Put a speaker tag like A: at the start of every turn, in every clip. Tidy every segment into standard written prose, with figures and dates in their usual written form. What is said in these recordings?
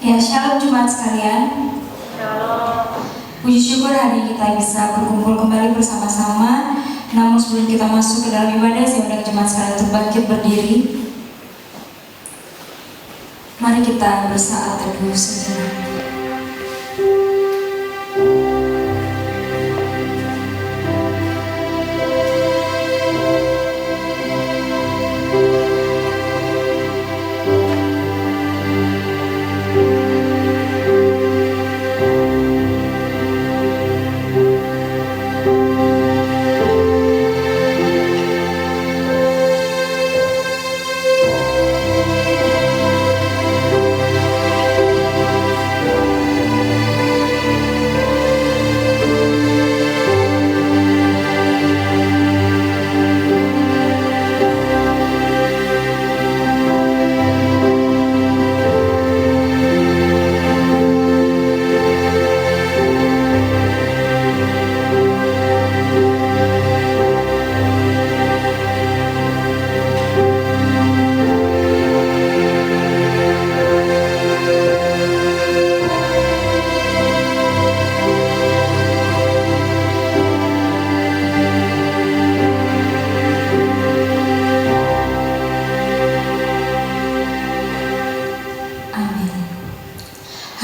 A: Ya, shalom jemaat sekalian. Puji syukur hari ini kita bisa berkumpul kembali bersama-sama. Namun sebelum kita masuk ke dalam ibadah, saya undang jemaat sekalian untuk bangkit berdiri. Mari kita bersaat teduh sejenak.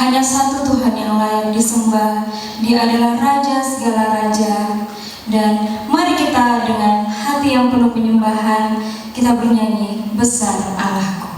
A: Hanya satu Tuhan yang layak disembah, Dia adalah Raja segala raja. Dan mari kita dengan hati yang penuh penyembahan, kita bernyanyi, besar Allahku.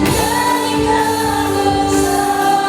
B: Nyanyikan besar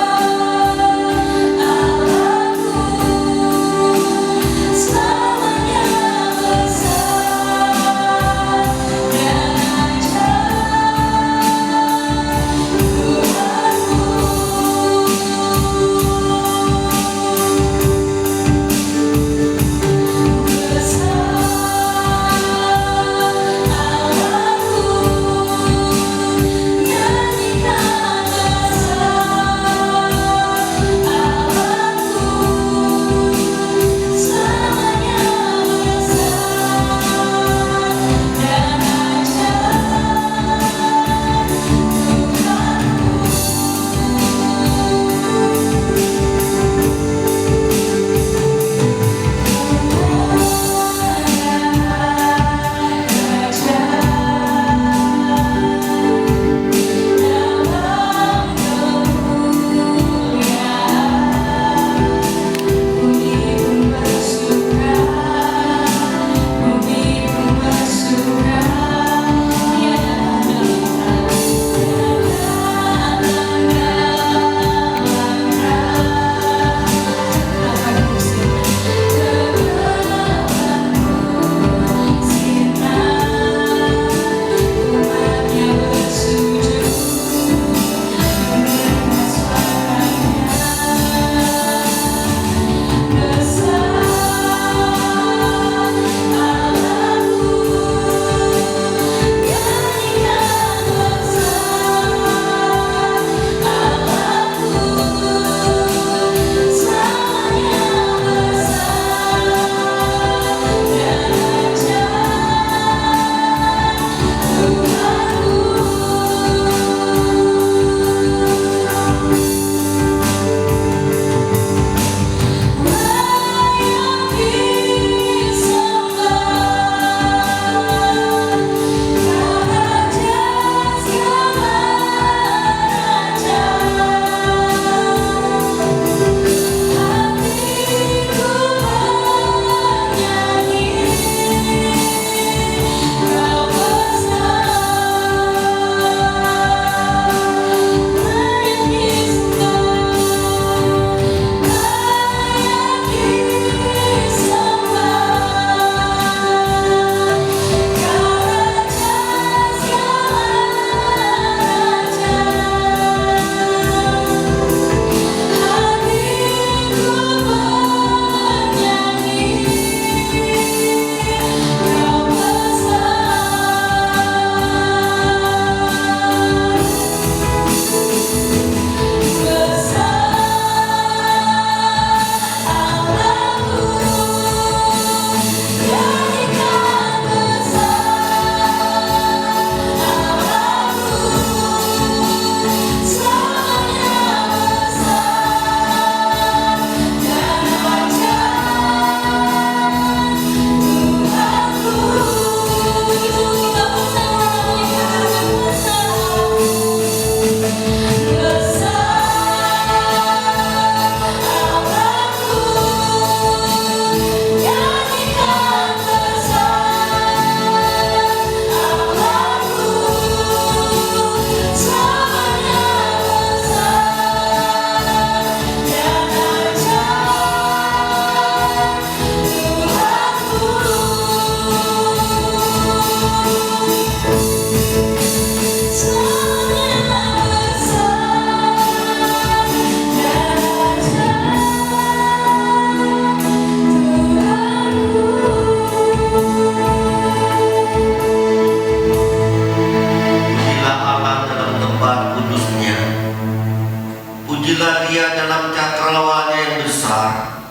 B: Pujilah Dia dalam cakrawala yang besar.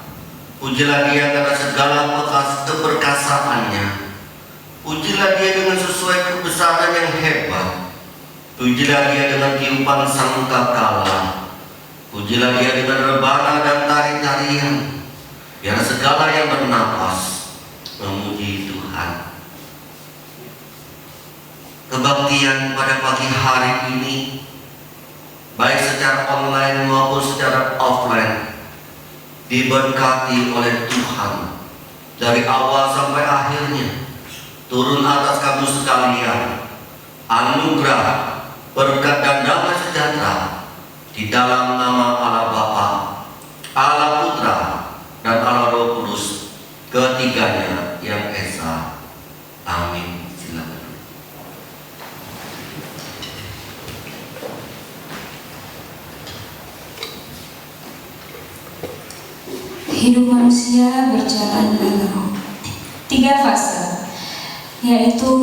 B: Pujilah Dia karena segala keperkasaannya. Pujilah Dia dengan sesuai kebesaran yang hebat. Pujilah Dia dengan tiupan sangkakala. Pujilah Dia dengan rebana dan tari-tarian. Biar segala yang bernapas memuji Tuhan. Kebaktian pada pagi hari ini, baik secara online maupun secara offline, diberkati oleh Tuhan dari awal sampai akhirnya. Turun atas kamu sekalian anugerah, berkat dan damai sejahtera di dalam nama Allah Bapa, Allah Putra, dan Allah Roh Kudus, ketiganya yang esa. Amin. Silakan.
A: Hidup manusia berjalan dalam 3 fase, yaitu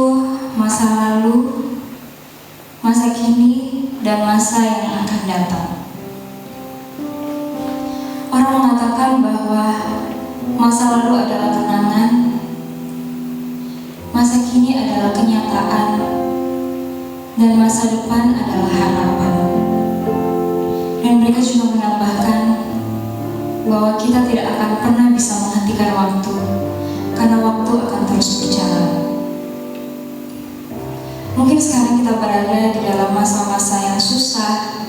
A: masa lalu, masa kini, dan masa yang akan datang. Orang mengatakan bahwa masa lalu adalah kenangan, masa kini adalah kenyataan, dan masa depan adalah harapan. Dan mereka juga menambahkan bahwa kita tidak akan pernah bisa menghentikan waktu, karena waktu akan terus berjalan. Mungkin sekarang kita berada di dalam masa-masa yang susah,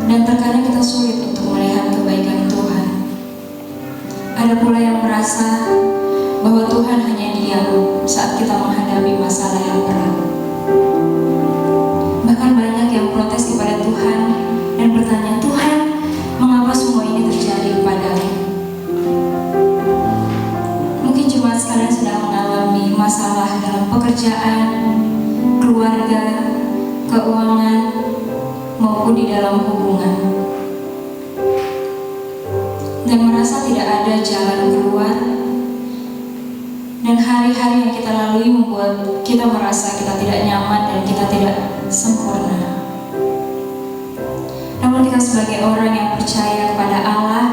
A: dan terkadang kita sulit untuk melihat kebaikan Tuhan. Ada pula yang merasa bahwa Tuhan hanya diam saat kita menghadapi masalah yang berat. Bahkan banyak yang protes kepada Tuhan dan bertanya, Tuhan, mengapa semua ini terjadi kepadamu? Mungkin jemaat sekalian sedang mengalami masalah dalam pekerjaan, keluarga, keuangan, maupun di dalam hubungan, dan merasa tidak ada jalan keluar, dan hari-hari yang kita lalui membuat kita merasa kita tidak nyaman dan kita tidak sempurna. Namun kita sebagai orang yang percaya kepada Allah,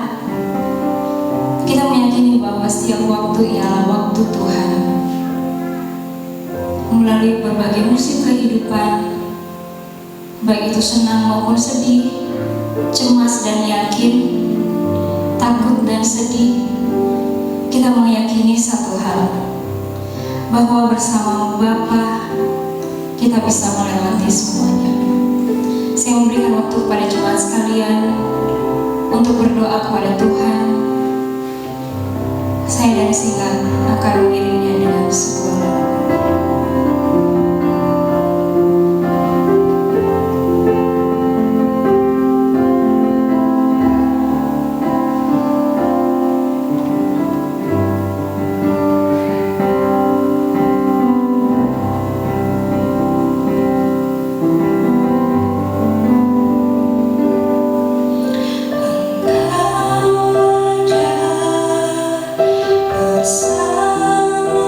A: kita meyakini bahwa setiap waktu ialah waktu Tuhan. Melalui berbagai musim kehidupan, baik itu senang maupun sedih, cemas dan yakin, takut dan sedih, kita meyakini satu hal, bahwa bersama Bapa kita bisa melewati semuanya. Saya memberikan waktu kepada jemaat sekalian untuk berdoa kepada Tuhan. Saya dan Sila akan mengirimnya dengan sebuah lagu. Bersamaku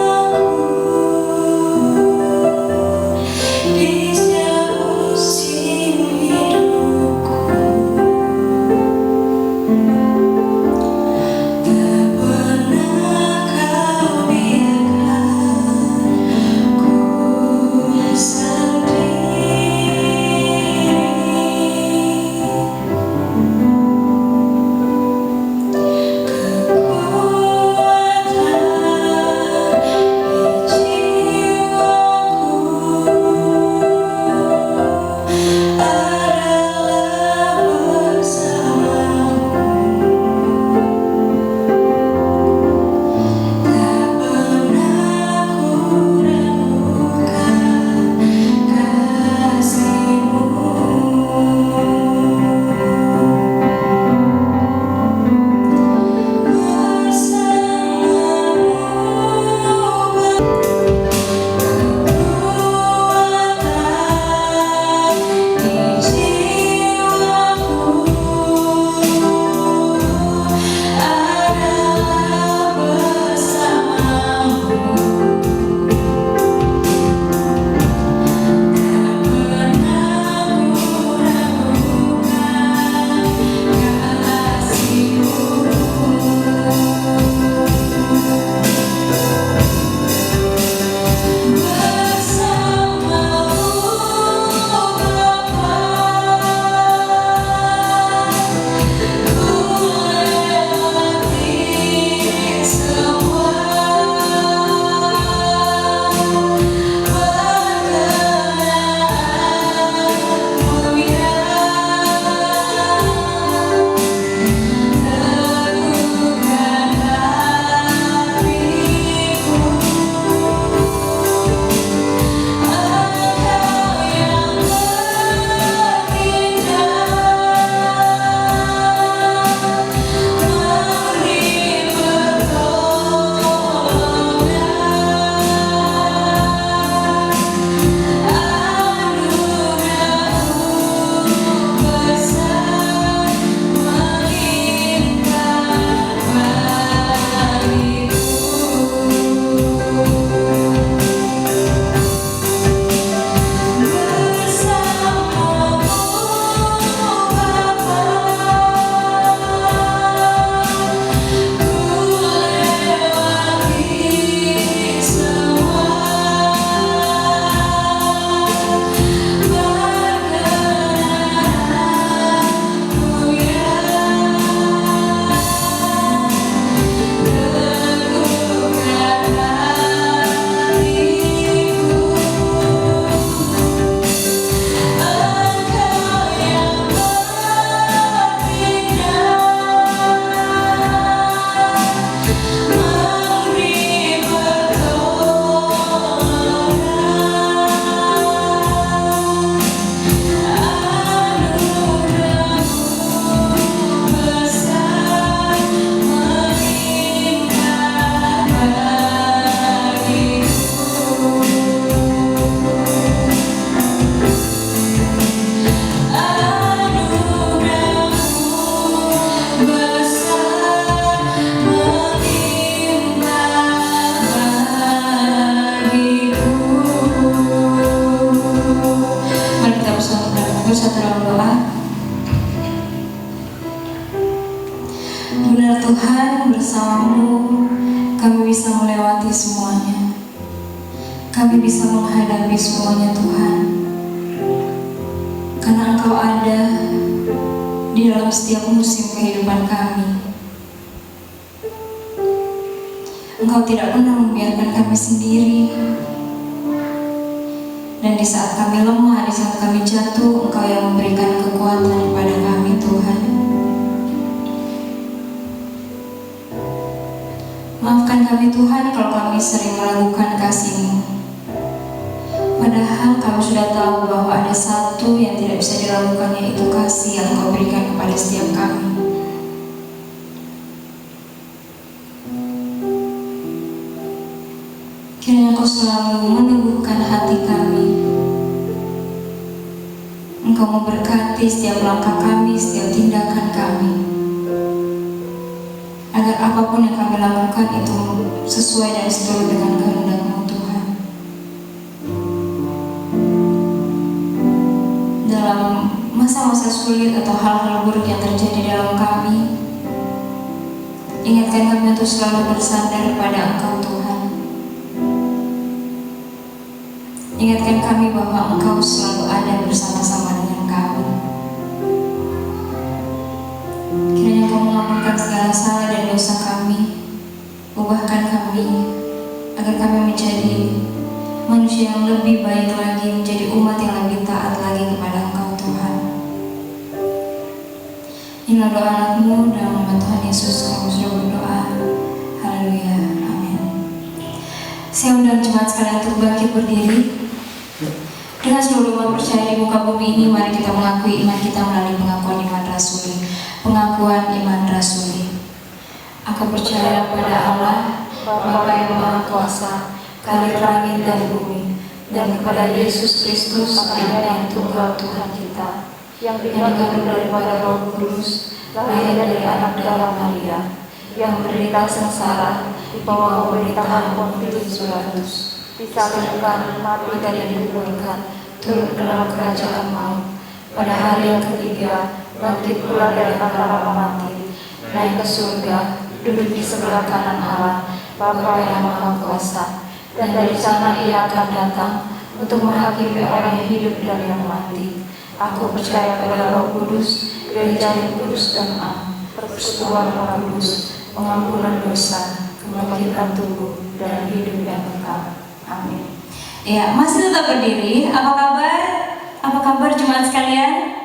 A: bersatu dalam doa. Benar Tuhan, bersamamu kami bisa melewati semuanya. Kami bisa menghadapi semuanya Tuhan. Karena Engkau ada di dalam setiap musim kehidupan kami. Engkau tidak pernah membiarkan kami sendiri. Dan di saat kami lemah, di saat kami jatuh, Engkau yang memberikan kekuatan kepada kami Tuhan. Maafkan kami Tuhan kalau kami sering meragukan kasih-Mu. Padahal kami sudah tahu bahwa ada satu yang tidak bisa diragukan, yaitu kasih yang Engkau berikan kepada setiap kami. Kiranya Engkau selalu meneguhkan hati kami. Engkau memberkati setiap langkah kami, setiap tindakan kami, agar apapun yang kami lakukan itu sesuai dan seturut dengan kehendak-Mu Tuhan. Dalam masa-masa sulit atau hal-hal buruk yang terjadi dalam kami, ingatkan kami untuk selalu bersandar pada Engkau Tuhan. Ingatkan kami bahwa Engkau selalu ada bersama-sama dengan kami. Kiranya Engkau mengampunkan segala salah dan dosa kami. Ubahkan kami agar kami menjadi manusia yang lebih baik lagi, menjadi umat yang lebih taat lagi kepada Engkau Tuhan. Inilah doa anak-Mu dalam nama Tuhan Yesus kami sudah berdoa. Haleluya, amin. Saya undang jemaat sekalian untuk bangkit berdiri. Dengan seluruh umat percaya di muka bumi ini, mari kita mengakui iman kita melalui pengakuan iman rasuli. Pengakuan iman rasuli. Aku percaya pada Allah, Bapa yang Maha Kuasa, Khalid langit dan bumi, dan kepada Yesus Kristus, Anak yang tunggal Tuhan kita, yang dikandung daripada Roh Kudus, lahir dari anak darah Maria, yang menderita sengsara di bawah pemerintahan Pontius Pilatus, disalibkan, mati dan dikuburkan, turun ke dalam kerajaan maut. Pada hari yang ketiga, bangkit pula dari antara mati, naik ke surga, duduk di sebelah kanan Allah, Bapa yang Maha Kuasa, dan dari sana Ia akan datang untuk menghakimi orang yang hidup dan yang mati. Aku percaya pada Roh Kudus, gereja yang kudus dan am, persekutuan Roh Kudus, pengampunan dosa, kebangkitan tubuh, dan hidup yang kekal. Amin. Ya, masih tetap berdiri. Apa kabar? Apa kabar jemaat sekalian?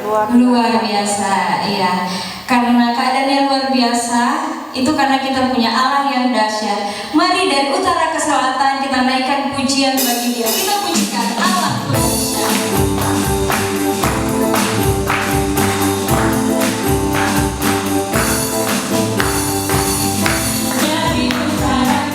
A: Luar biasa. Iya. Karena keadaannya luar biasa, itu karena kita punya Allah yang dahsyat. Mari dari utara ke selatan kita naikkan pujian bagi Dia. Kita pujikan Allah dahsyat.
C: Dari mula-mula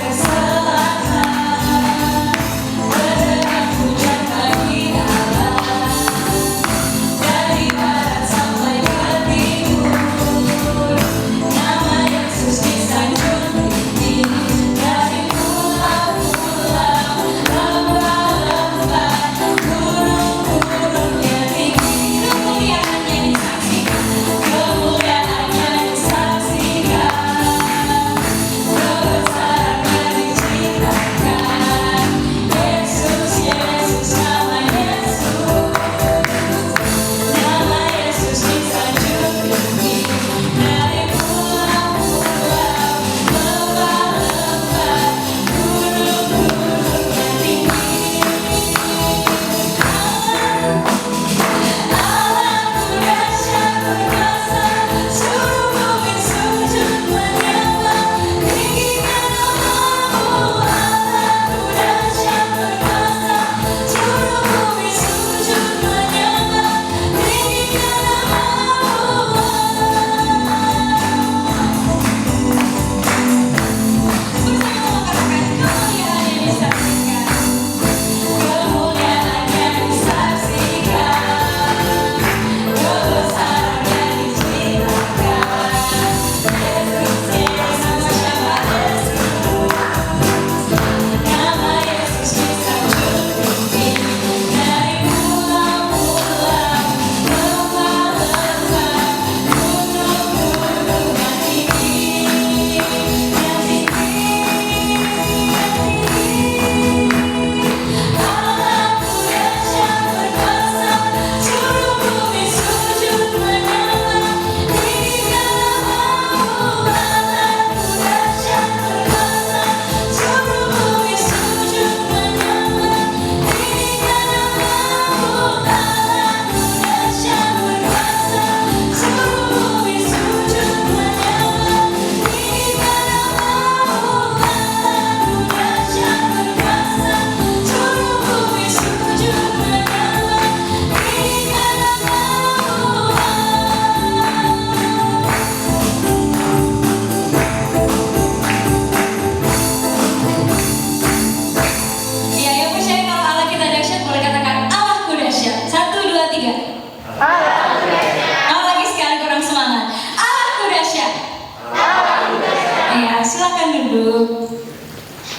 A: silakan duduk.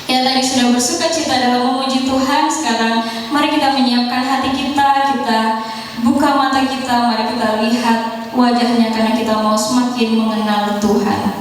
A: Ya, tadi sudah bersuka cita dalam memuji Tuhan. Sekarang mari kita menyiapkan hati kita, kita buka mata kita, mari kita lihat wajahnya karena kita mau semakin mengenal Tuhan.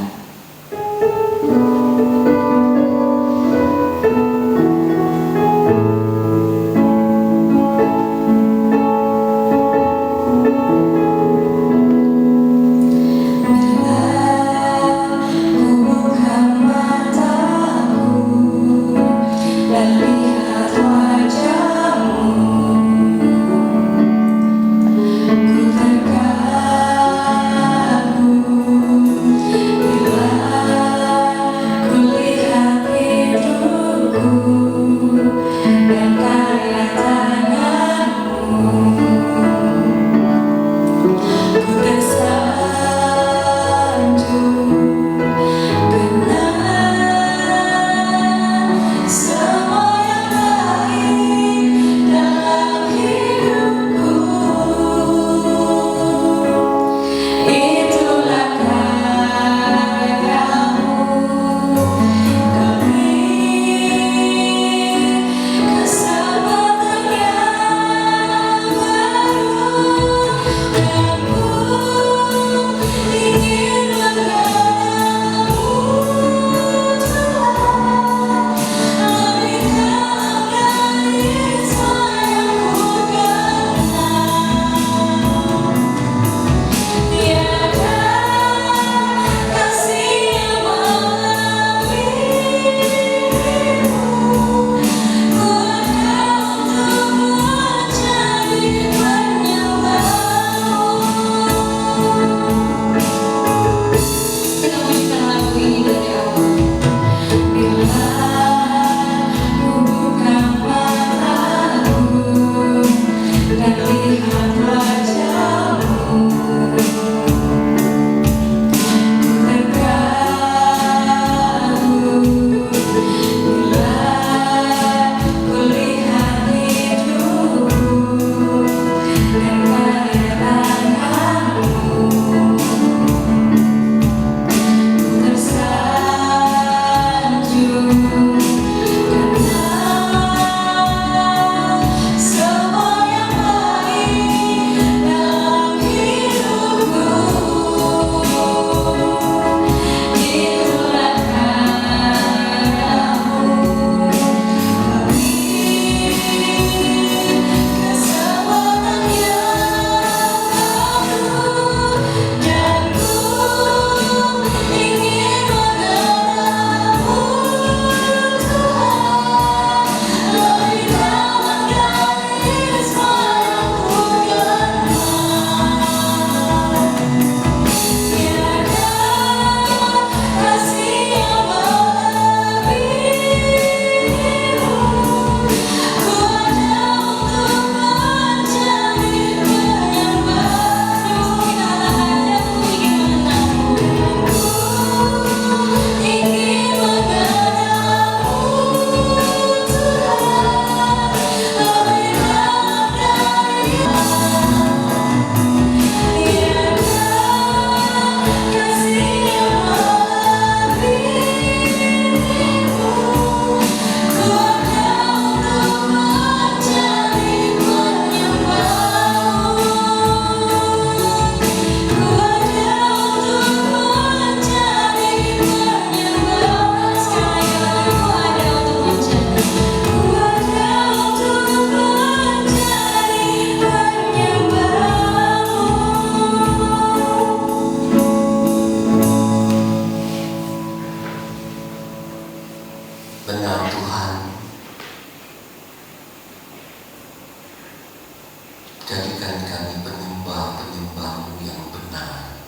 B: Jadikan kami penyembah-penyembah-Mu yang benar.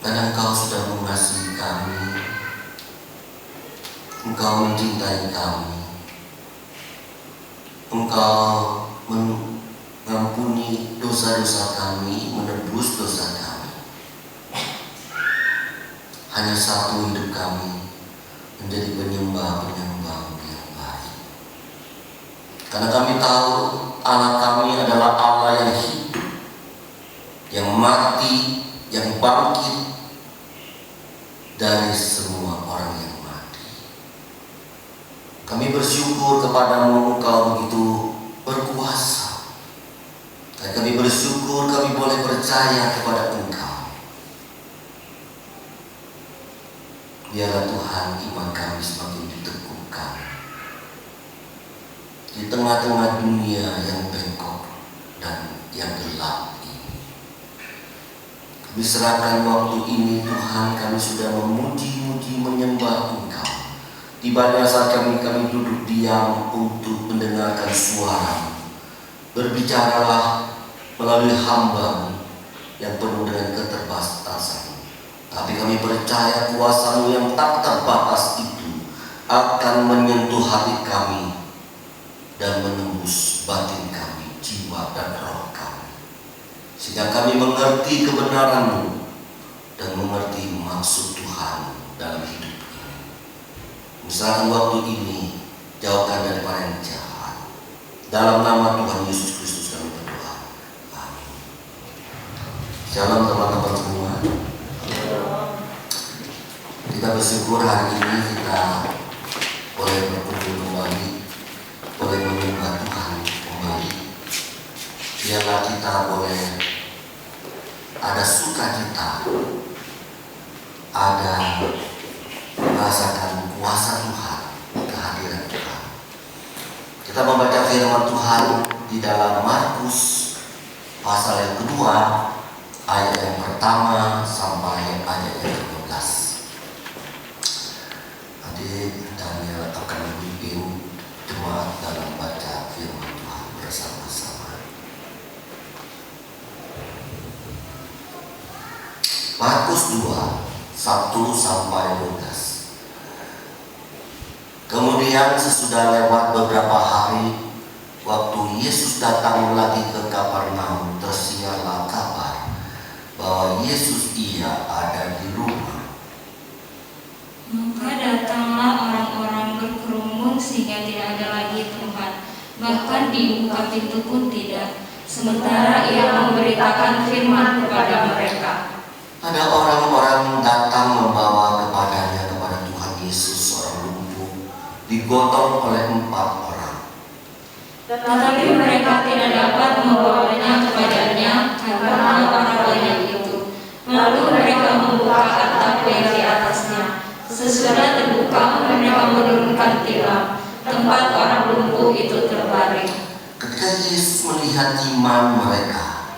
B: Dan Engkau sudah mengasihi kami, Engkau mencintai kami, Engkau mengampuni dosa-dosa kami, menebus dosa kami. Hanya satu hidup kami menjadi penyembah-penyembah-Mu yang baik. Karena kami tahu Allah kami adalah Allah yang hidup, yang mati, yang bangkit, dari semua orang yang mati. Kami bersyukur kepadamu, Engkau begitu berkuasa. Dan kami bersyukur kami boleh percaya kepada Engkau. Biarlah Tuhan iman kami semakin diteguhkan di tengah-tengah dunia yang bengkok dan yang gelap ini. Kami serahkan waktu ini Tuhan, kami sudah memuji-muji menyembah Engkau. Di pada saat kami duduk diam untuk mendengarkan suara. Berbicaralah melalui hamba yang penuh dengan keterbatasan. Tapi kami percaya kuasa-Mu yang tak terbatas itu akan menyentuh hati kami dan menembus batin kami, jiwa dan roh kami. Sehingga kami mengerti kebenaran-Mu dan mengerti maksud Tuhan dalam hidup ini. Misalkan waktu ini, jauhkan daripada yang jahat. Dalam nama Tuhan Yesus Kristus kami berdoa. Amin. Shalom teman-teman semua. Kita bersyukur hari ini kita boleh berkumpul kembali, boleh menyembah Tuhan kembali. Biarlah kita boleh ada sukacita, ada merasakan kuasa Tuhan, kehadiran Tuhan. Kita membaca firman Tuhan di dalam Markus pasal yang kedua, ayat yang pertama sampai ayat yang ke-12. Adik Daniel akan memimpin jemaat dalam baca firman Tuhan bersama-sama. Markus 2, 1 sampai 12. Kemudian sesudah lewat beberapa hari, waktu Yesus datang lagi ke Kapernaum, tersiarlah kabar bahwa Yesus ada di rumah.
A: Maka datanglah orang-orang berkerumun sehingga tidak ada lagi tempat, bahkan dibuka pintu pun tidak, sementara Ia memberitakan firman kepada mereka.
B: Ada orang-orang datang membawa kepada Tuhan Yesus seorang lumpuh, digotong oleh 4 orang.
A: Tetapi mereka tidak dapat membawanya kepadanya karena orang banyak itu. Lalu mereka membuka atap yang di atasnya. Sesudah terbuka, mereka menurunkan tilam, tempat orang lumpuh itu terbaring.
B: Ketika Yesus melihat iman mereka,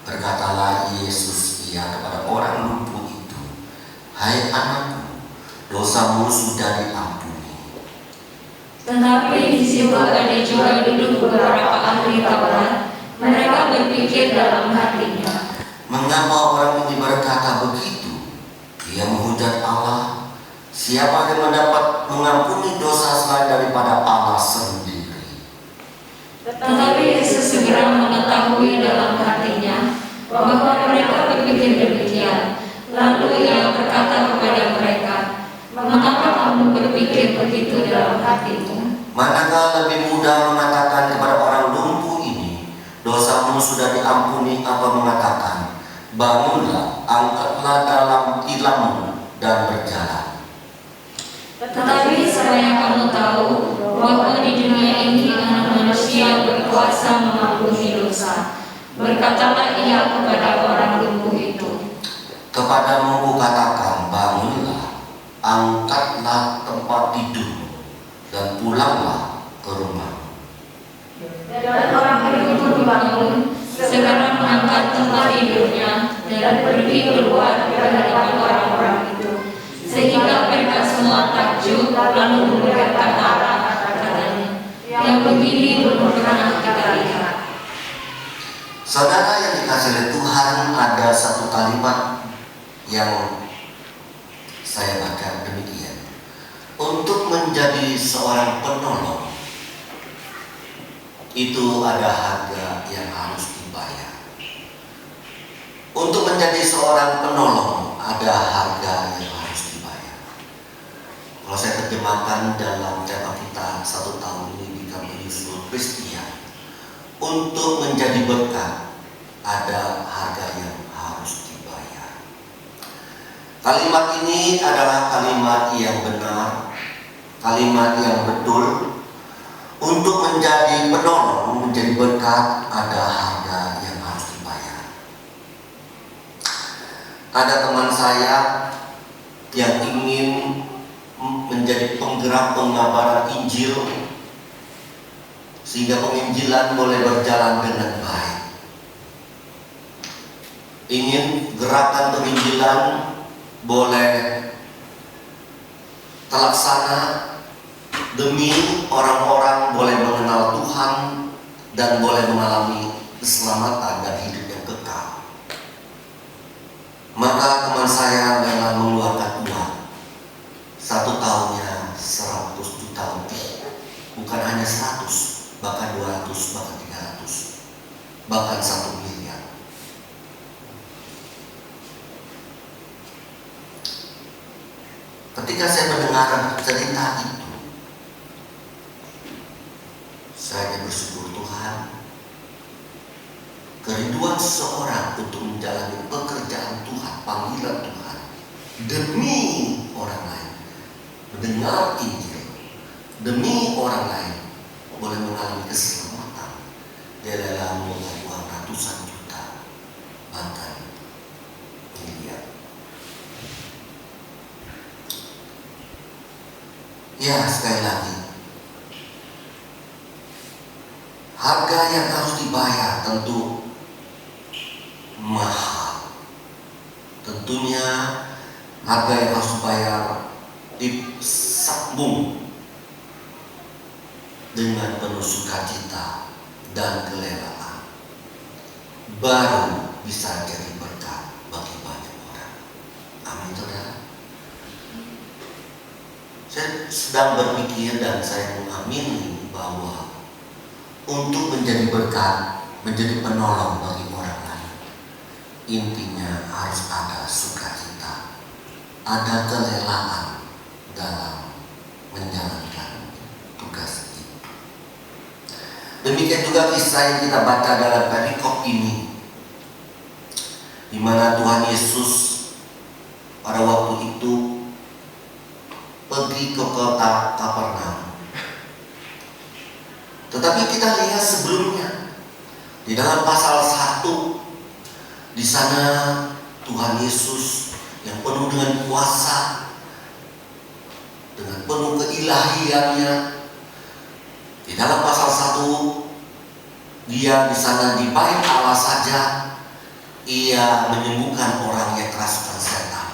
B: berkatalah Yesus kepada orang lumpuh itu, "Hai anakku, dosamu sudah diampuni."
A: Tetapi di situ ada juga duduk beberapa ahli Taurat. Mereka berpikir dalam hatinya,
B: "Mengapa orang ini berkata begitu? Dia menghujat Allah. Siapa yang mendapat mengampuni dosa selain daripada Allah sendiri?"
A: Tetapi Yesus segera mengetahui dalam hatinya bahwa mereka berpikir demikian. Lalu Ia berkata kepada mereka, "Mengapa kamu berpikir begitu dalam hatimu?
B: Manakah lebih mudah mengatakan kepada orang lumpuh ini, dosamu sudah diampuni, atau mengatakan, bangunlah, angkatlah dalam tilammu dan berjalan?
A: Tetapi supaya kamu tahu bahwa di dunia ini Anak Manusia berkuasa mengampuni dosa." Berkatalah Ia kepada orang lumpuh itu,
B: "Kepadamu kukatakan, bangunlah, angkatlah tempat tidurmu, dan pulanglah ke rumahmu."
A: Dan orang itu bangun, segera mengangkat tempat tidurnya dan pergi keluar dari hadapan orang-orang itu, sehingga mereka semua takjub lalu memuliakan Allah, katanya, "Yang begini belum pernah kita lihat."
B: Saudara yang dikasihi oleh Tuhan, ada satu kalimat yang saya baca demikian. Untuk menjadi seorang penolong, itu ada harga yang harus dibayar. Untuk menjadi seorang penolong, ada harga yang harus dibayar. Kalau saya terjemahkan dalam tema kita 1 tahun ini di Kampus Seluruh Kristian, untuk menjadi berkat, ada harga yang harus dibayar. Kalimat ini adalah kalimat yang benar, kalimat yang betul. Untuk menjadi penolong, menjadi berkat, ada harga yang harus dibayar. Ada teman saya yang ingin menjadi penggerak pengabaran Injil, sehingga penginjilan boleh berjalan dengan baik. Ingin gerakan penginjilan boleh terlaksana demi orang-orang boleh mengenal Tuhan dan boleh mengalami keselamatan dan hidup yang kekal. Maka teman saya rela mengeluarkan uang. 1 tahunnya 100 juta lebih. Bukan hanya 100, bahkan 200, bahkan 300, bahkan 1 miliar. Ketika saya mendengar cerita itu, saya bersyukur Tuhan, kerinduan seseorang untuk menjalani pekerjaan Tuhan, panggilan Tuhan demi orang lain, mendengar Injil demi orang lain boleh mengalami keselamatan. Dia rela mengeluarkan uang ratusan juta, bahkan miliar. Ya, sekali lagi, harga yang harus dibayar tentu mahal. Tentunya harga yang harus dibayar disambung dengan penuh sukacita dan kerelaan, baru bisa jadi berkat bagi banyak orang. Amin, saudara. Saya sedang berpikir dan saya mengamini bahwa untuk menjadi berkat, menjadi penolong bagi orang lain, intinya harus ada sukacita, ada kerelaan dalam menjalankan tugas itu. Demikian juga kisah yang kita baca dalam perikop ini, di mana Tuhan Yesus pada waktu itu pergi ke kota Kapernaum. Tetapi kita lihat sebelumnya di dalam pasal 1, di sana Tuhan Yesus yang penuh dengan kuasa, dengan penuh keilahiannya, di dalam pasal 1 dia di sana di bait Allah saja ia menyembuhkan orang yang kerasukan setan.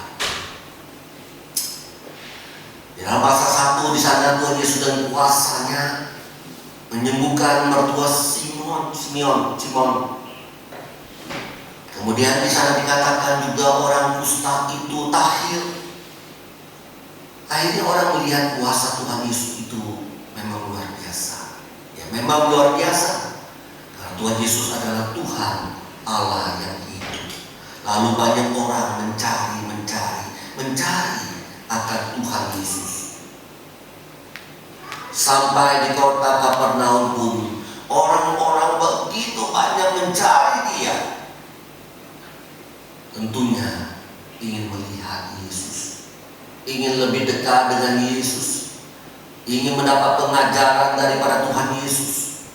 B: Di dalam pasal 1 di sana Tuhan Yesus dan kuasanya menyembuhkan mertua Simon. Kemudian di sana dikatakan juga orang kusta itu tahir. Akhirnya orang melihat kuasa Tuhan Yesus itu memang luar biasa. Ya, memang luar biasa. Karena Tuhan Yesus adalah Tuhan Allah yang hidup. Lalu banyak orang mencari akan Tuhan Yesus. Sampai di kota Kapernaum pun orang-orang begitu banyak mencari dia. Tentunya ingin melihat Yesus, ingin lebih dekat dengan Yesus, ingin mendapat pengajaran daripada Tuhan Yesus,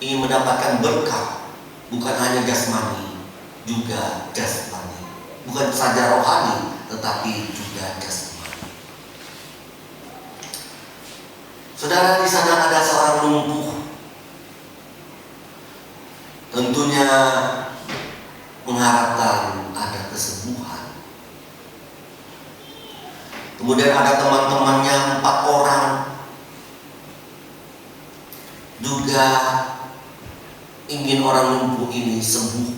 B: ingin mendapatkan berkat, bukan hanya jasmani, juga jasmani, bukan saja rohani, tetapi juga jasmani. Saudara, di sana ada seorang lumpuh, tentunya mengharapkan ada kesembuhan. Kemudian ada teman-temannya 4 orang juga ingin orang lumpuh ini sembuh.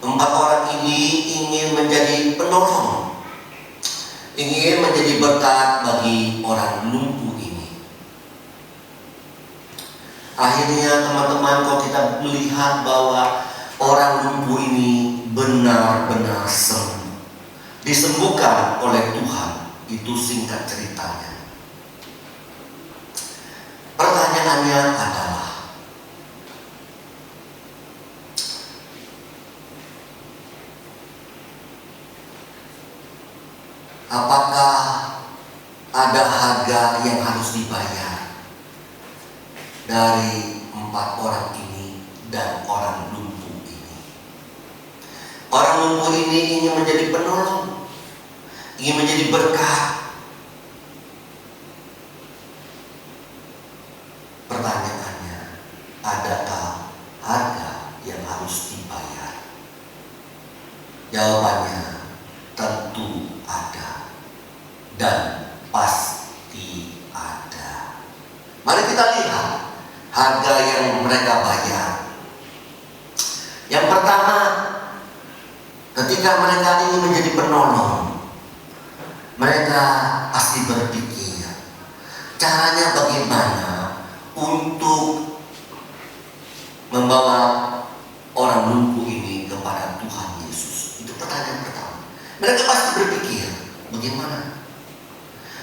B: 4 orang ini ingin menjadi penolong, ingin menjadi berkat bagi orang lumpuh ini. Akhirnya teman-teman, kalau kita melihat bahwa orang lumpuh ini benar-benar sembuh, disembuhkan oleh Tuhan, itu singkat ceritanya. Pertanyaannya adalah, dari 4 orang ini dan orang lumpuh ini. Orang lumpuh ini ingin menjadi penolong, ingin menjadi berkat. Pertanyaannya, adakah harga yang harus dibayar? Jawabannya tentu ada dan pasti ada. Mari kita lihat harga yang mereka bayar. Yang pertama, ketika mereka ingin menjadi penolong, mereka pasti berpikir caranya bagaimana untuk membawa orang lumpuh ini kepada Tuhan Yesus. Itu pertanyaan pertama. Mereka pasti berpikir, bagaimana?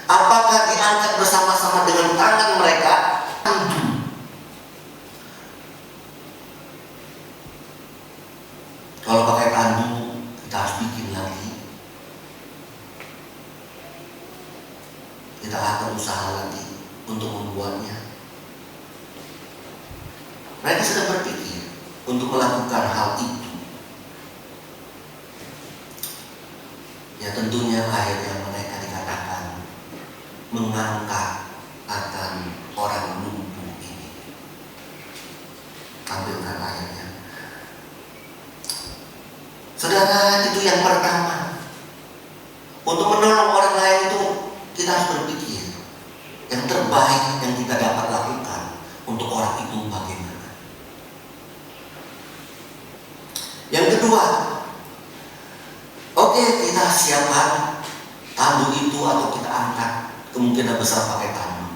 B: Apakah diangkat bersama-sama dengan tangan mereka? Tentu. Kalau pakai tandu, kita harus bikin lagi. Kita akan usaha lagi untuk membuatnya. Mereka sudah berpikir untuk melakukan hal itu. Ya tentunya akhirnya mereka dikatakan mengangkat akan orang lumpuh ini. Tampilkan ayatnya. Saudara, itu yang pertama. Untuk menolong orang lain itu kita harus berpikir yang terbaik yang kita dapat lakukan untuk orang itu bagaimana. Yang kedua, oke, kita siapkan tandu itu atau kita angkat, kemungkinan besar pakai tandu.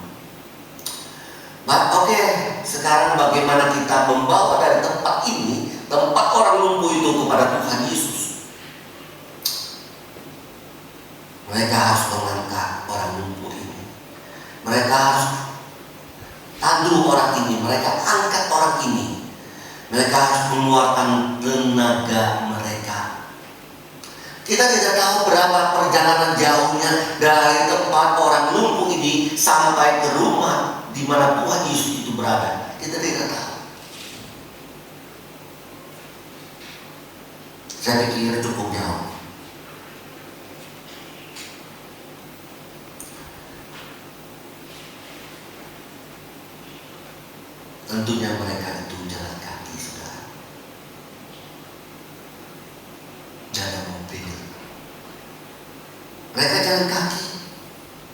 B: Oke, sekarang bagaimana kita membawa dari tempat ini, tempat orang lumpuh itu kepada Tuhan Yesus. Mereka harus mengangkat orang lumpuh ini. Mereka harus tandu orang ini, mereka angkat orang ini. Mereka harus mengeluarkan tenaga mereka. Kita tidak tahu berapa perjalanan jauhnya dari tempat orang lumpuh ini sampai ke rumah di mana Tuhan Yesus itu berada. Kita tidak tahu. Saya pikir cukup jauh. Tentunya mereka itu jalan kaki, saudara. Jalan mobil. Mereka jalan kaki.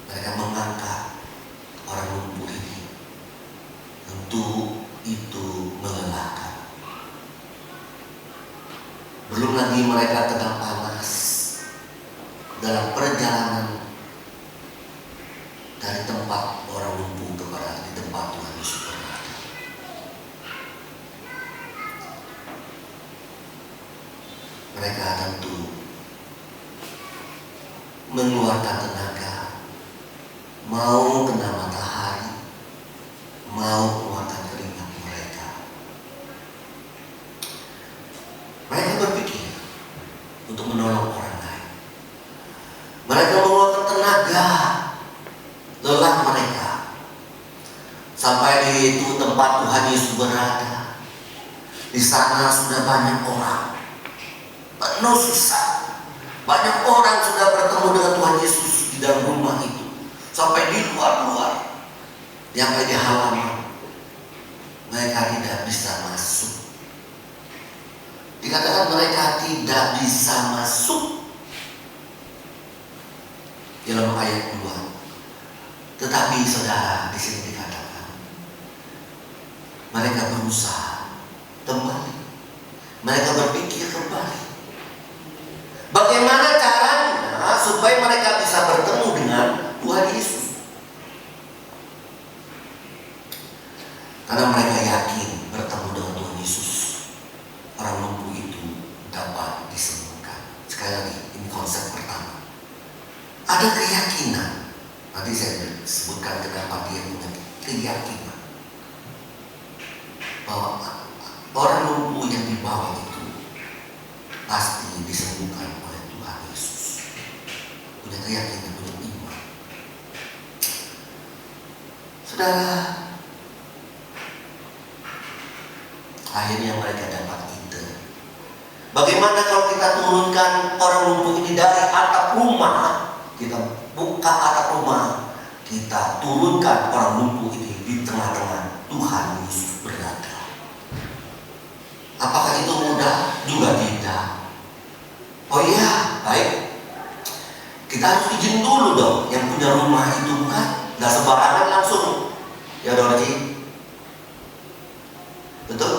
B: Mereka mengangkat orang lumpuh ini. Tentu itu melelahkan. Belum lagi mereka kena panas dalam perjalanan dari tempat orang lumpuh kepada di tempat Tuhan Yesus berada. Mereka tentu mengeluarkan tenaga, mau kena matahari, mau mengeluarkan keringat mereka. Mereka berpikir untuk menolong orang lain. Mereka mengeluarkan tenaga, lelah mereka. Sampai di itu tempat Tuhan Yesus berada. Di sana sudah banyak orang. Penuh susah. Banyak orang sudah bertemu dengan Tuhan Yesus di dalam rumah itu. Sampai di luar-luar. Sampai di halaman. Mereka tidak bisa masuk. Dikatakan mereka tidak bisa masuk. Dalam ayat 2. Tetapi saudara, di sini dikatakan mereka berusaha kembali. Mereka berpikir kembali. Bagaimana caranya supaya mereka bisa bertemu dengan Tuhan Yesus? Karena mereka yakin bertemu dengan Tuhan Yesus, orang lumpuh itu dapat disembuhkan. Sekali lagi, ini konsep pertama. Ada keyakinan. Nanti saya sebutkan kenapa dia punya keyakinan bahwa orang lumpuh yang dibawa itu pasti disembuhkan oleh Tuhan Yesus. Punya keyakinan, punya iman. Saudara, Akhirnya mereka dapat ide. Bagaimana kalau kita turunkan orang lumpuh ini dari atap rumah? Kita buka atap rumah, kita turunkan orang lumpuh ini di tengah-tengah Tuhan Yesus berada. Apakah itu mudah? Juga tidak. Oh iya, baik. Kita harus izin dulu dong yang punya rumah itu, bukan? Nggak sembarangan langsung. Ya Dorji, betul?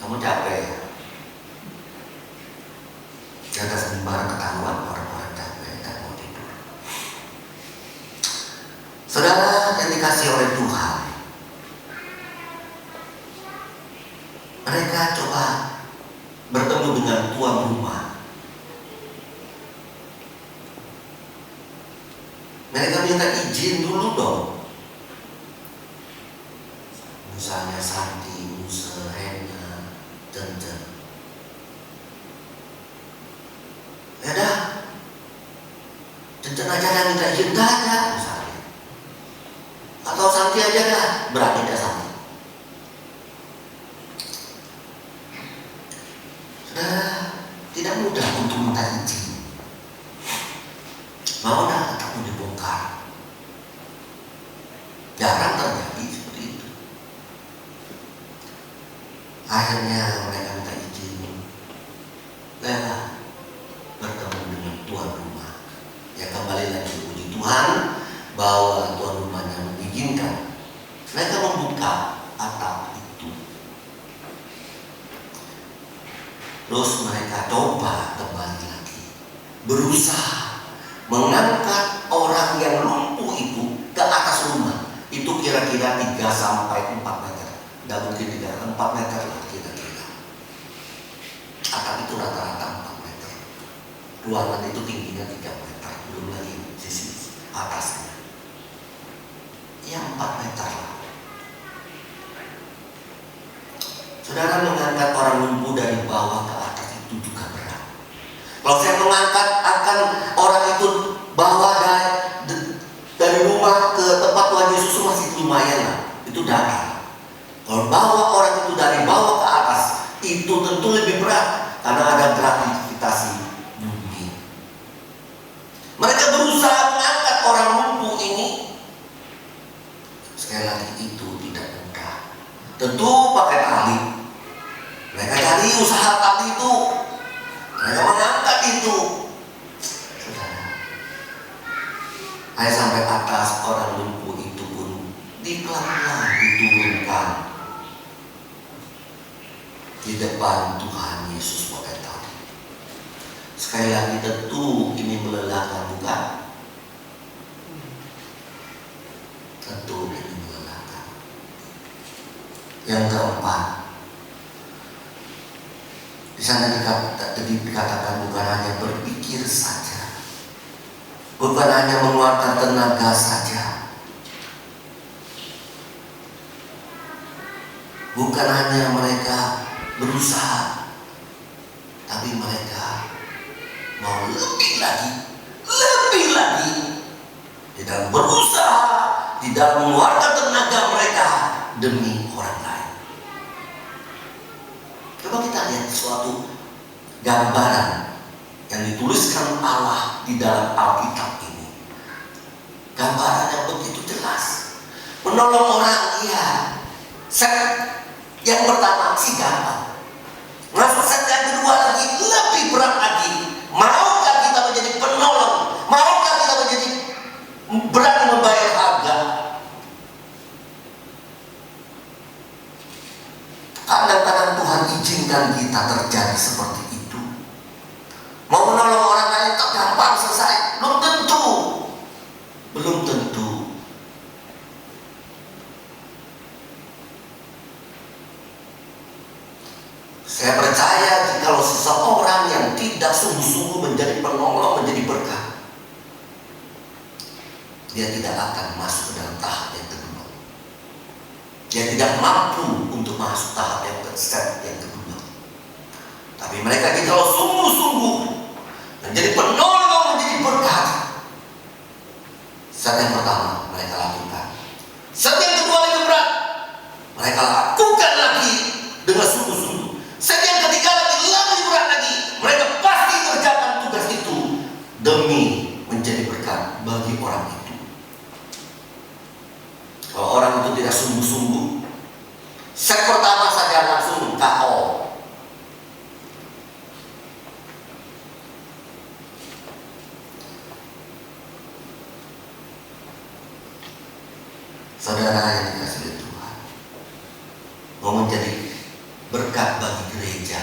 B: Kamu capek ya? Jaga sembarang ketahuan orang-orang capek dan mau tidur. Saudara yang dikasih oleh Tuhan, mereka coba bertemu dengan tuan rumah. Mereka minta izin dulu dong. Misalnya Santi, Musa, Hena, Cen. Ya dah, Cen aja dah minta izin aja misalnya. Atau Santi aja dah, berani dah Santi. Saudara, tidak mudah untuk minta izin. Mau dah atau dibongkar. Jarang terjadi seperti itu. Akhirnya mereka minta izin. Lelah bertemu dengan tuan rumah. Ya kembali lagi puji Tuhan bahwa tuan rumahnya mengizinkan. Mereka membuka atap itu. Terus mereka coba kembali lagi, berusaha mengangkat orang yang lumpuh itu ke atas rumah. Itu kira-kira 3 sampai 4 meter. Tidak mungkin 4 meter lah kira-kira. Atap itu rata-rata 4 meter. Ruangan itu tingginya 3 meter. Belum lagi sisi atasnya. Ya 4 meter lah. Saudara, mengangkat orang lumpuh dari bawah ke atas itu juga berat. Kalau saya mengangkat akan orang itu bawa dari rumah ke tempat Tuhan Yesus masih lumayan lah, itu datar. Kalau bawa orang itu dari bawah ke atas, itu tentu lebih berat karena ada gravitasi bumi. Mereka berusaha mengangkat orang lumpuh ini. Sekali lagi itu tidak mudah. Tentu pakai tali. Mereka cari usaha tali itu. Mereka mengangkat itu. Saudara, saya sampai atas orang lumpuh itu pun pelan-pelan diturunkan di depan Tuhan Yesus pakai tali. Sekali lagi tentu ini melelahkan, bukan? Tentu ini melelahkan. Yang keempat, di sana dikatakan bukan hanya berpikir saja, bukan hanya mengeluarkan tenaga saja, bukan hanya mereka berusaha, tapi mereka mau lebih lagi di dalam berusaha, di dalam mengeluarkan tenaga mereka demi orang lain. Coba kita lihat suatu gambaran yang dituliskan Allah di dalam Alkitab ini. Gambaran yang begitu jelas. Menolong orang, iya. Set yang pertama sih gampang. Masuk set yang kedua lagi lebih berat lagi. Maukah kita menjadi penolong? Maukah kita menjadi berani membayar harga? Kadang-kadang Tuhan izinkan kita terjadi seperti itu. Mau menolong orang lain tak gampang selesai. Belum tentu. Saya percaya jika seseorang yang tidak sungguh-sungguh menjadi penolong, menjadi berkat, dia tidak akan masuk ke dalam tahap yang kedua. Dia tidak mampu untuk masuk tahap yang kedua. Tapi mereka jika sungguh-sungguh menjadi penolong, menjadi berkat, step yang pertama mereka lakukan. Step yang kedua lebih mereka lakukan lagi dengan sungguh-sungguh. Sedang ketika lagi lebih berat lagi, mereka pasti kerjakan tugas itu demi menjadi berkat bagi orang itu. Kalau orang itu tidak sungguh-sungguh, set pertama saja langsung KO. Saudara yang dikasihi Tuhan, mau menjadi berkat bagi gereja,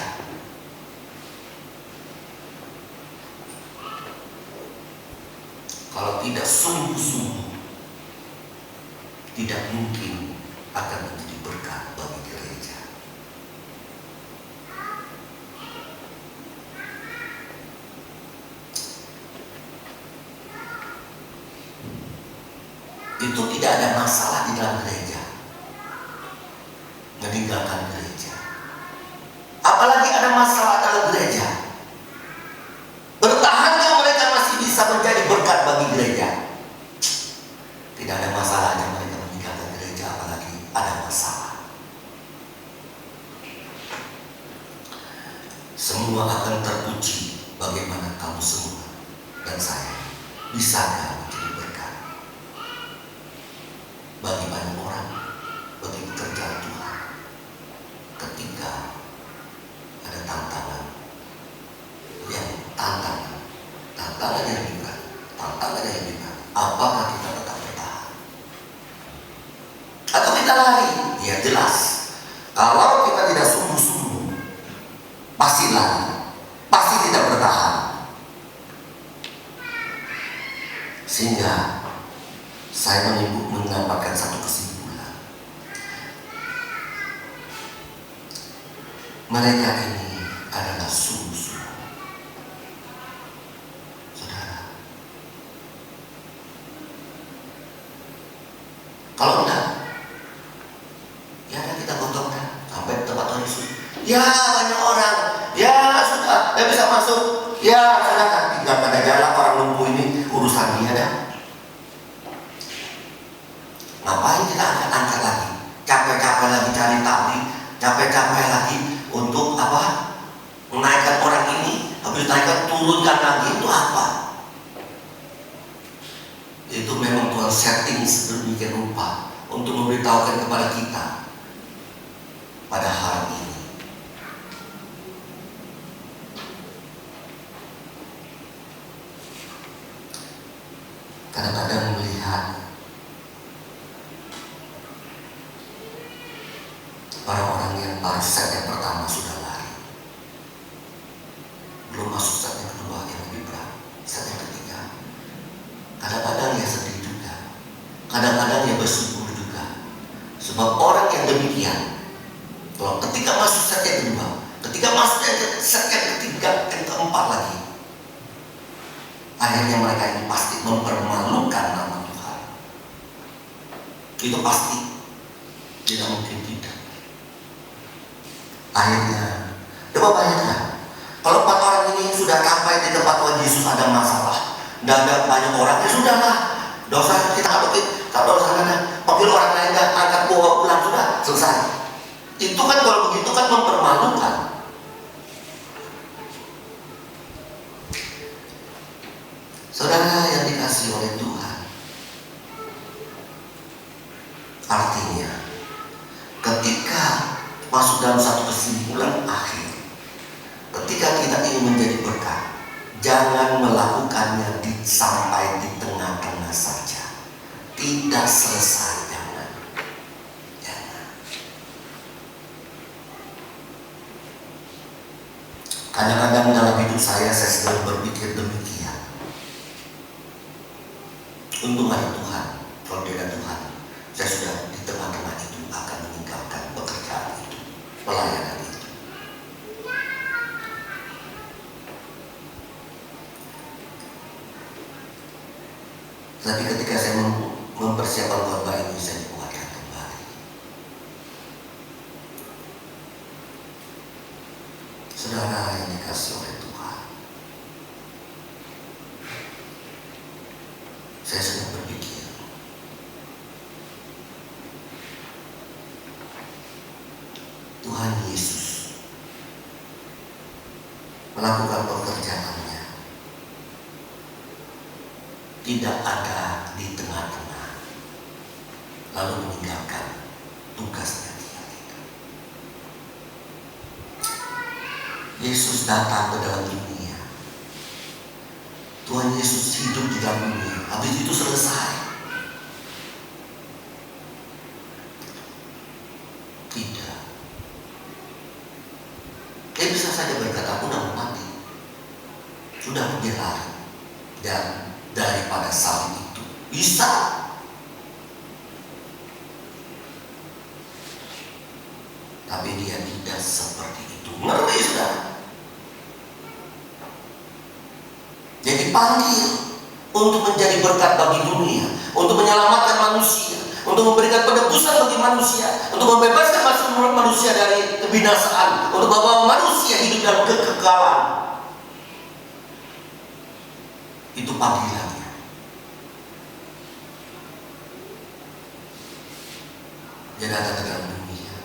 B: kalau tidak sungguh-sungguh, tidak mungkin akan menjadi berkat bagi gereja. Itu tidak ada masalah di dalam gereja, meninggalkan gereja. Apalagi ada masalah dalam gereja, bertahannya mereka masih bisa menjadi berkat bagi gereja. Tidak ada masalahnya mereka meninggalkan gereja, apalagi ada masalah. Semua akan teruji bagaimana kamu semua dan saya bisakah menjadi berkat bagi banyak orang, bagi pekerjaan Tuhan, ketika ada tantangan yang lebih berat, apakah kita tetap bertahan atau kita lari? Ya jelas, kalau kita tidak sungguh-sungguh, pasti lari, pasti tidak bertahan. Sehingga saya mendapatkan satu kesimpulan, mereka ini adalah sungguh-sungguh. Saudara, kalau enggak, ya kita gotongkan sampai tempat Tuhan Yesus. Ya banyak orang, ya sudah, ya bisa masuk, ya sudah, tinggalkan aja lah orang lumpuh ini, urusan dia dah. Ngapain kita angkat lagi? Capek-capek lagi cari tali, capek-capek lagi untuk apa? Menaikkan orang ini, habis naikkan turunkan lagi, itu apa? Itu memang Tuhan setting sedemikian rupa untuk memberitahukan kepada kita pada hari ini. Kadang-kadang melihat orang-orang yang baru set yang pertama sudah lari, belum masuk set yang kedua yang lebih berat, set yang ketiga. Kadang-kadang ya sedih juga, kadang-kadang ya bersyukur juga. Sebab orang yang demikian, kalau ketika masuk set yang kedua, ketika masuk set yang ketiga, yang keempat lagi, akhirnya mereka ini pasti mempermalukan nama Tuhan. Itu pasti, tidak mungkin tidak. Akhirnya, coba bayangkan, kalau 4 orang ini sudah sampai di tempat Tuhan Yesus ada masalah, tidak ada banyak orang, ya sudahlah, dosa kita hadapi. Kalau dosa ada, panggil orang lain, angkat bawa pulang, sudah selesai. Itu kan kalau begitu kan mempermalukan. Saudara yang dikasihi oleh Tuhan, artinya ketika masuk dalam satu kesimpulan akhir, ketika kita ingin menjadi berkat, jangan melakukannya sampai di tengah-tengah saja, tidak selesai, jangan. Kadang-kadang dalam hidup saya sedang berpikir demikian. Untung ada Tuhan. Kalau tidak ada Tuhan, saya sudah di tengah-tengah itu akan meninggalkan pekerjaan itu, pelayanan itu. Tapi ketika saya mempersiapkan khotbah ini, saya dikuatkan kembali. Saudara yang dikasihi oleh Tuhan, saya sedang berpikir, melakukan pekerjaannya. Tidak ada di tengah-tengah lalu meninggalkan tugasnya dia. Yesus datang ke dalam dunia. Tuhan Yesus hidup di dalam dunia. Habis itu selesai. Tidak. Dia bisa saja berkata, aku udah mati. Sudah dia lari. Dan daripada salib itu bisa. Tapi dia tidak seperti itu. Ngeri, saudara. Dia dipanggil untuk menjadi berkat bagi dunia, untuk menyelamatkan manusia, untuk memberikan penebusan bagi manusia, untuk membebaskan manusia dari kebinasaan, untuk membawa manusia hidup dalam kekekalan. Itu panggilannya. Dia datang ke dalam dunia.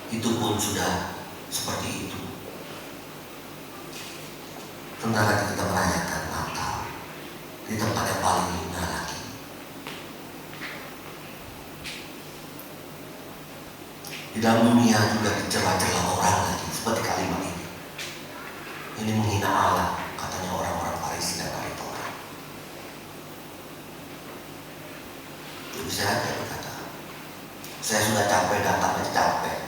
B: Itu pun sudah seperti itu. Sementara kita merayakan Natal di tempat yang paling hina lagi. Di dalam dunia juga dicela-cela orang lagi, seperti kalimat ini. Ini menghina Allah, katanya orang-orang Farisi dan Paritoran. Jadi saya berkata, saya sudah capek datang aja capek.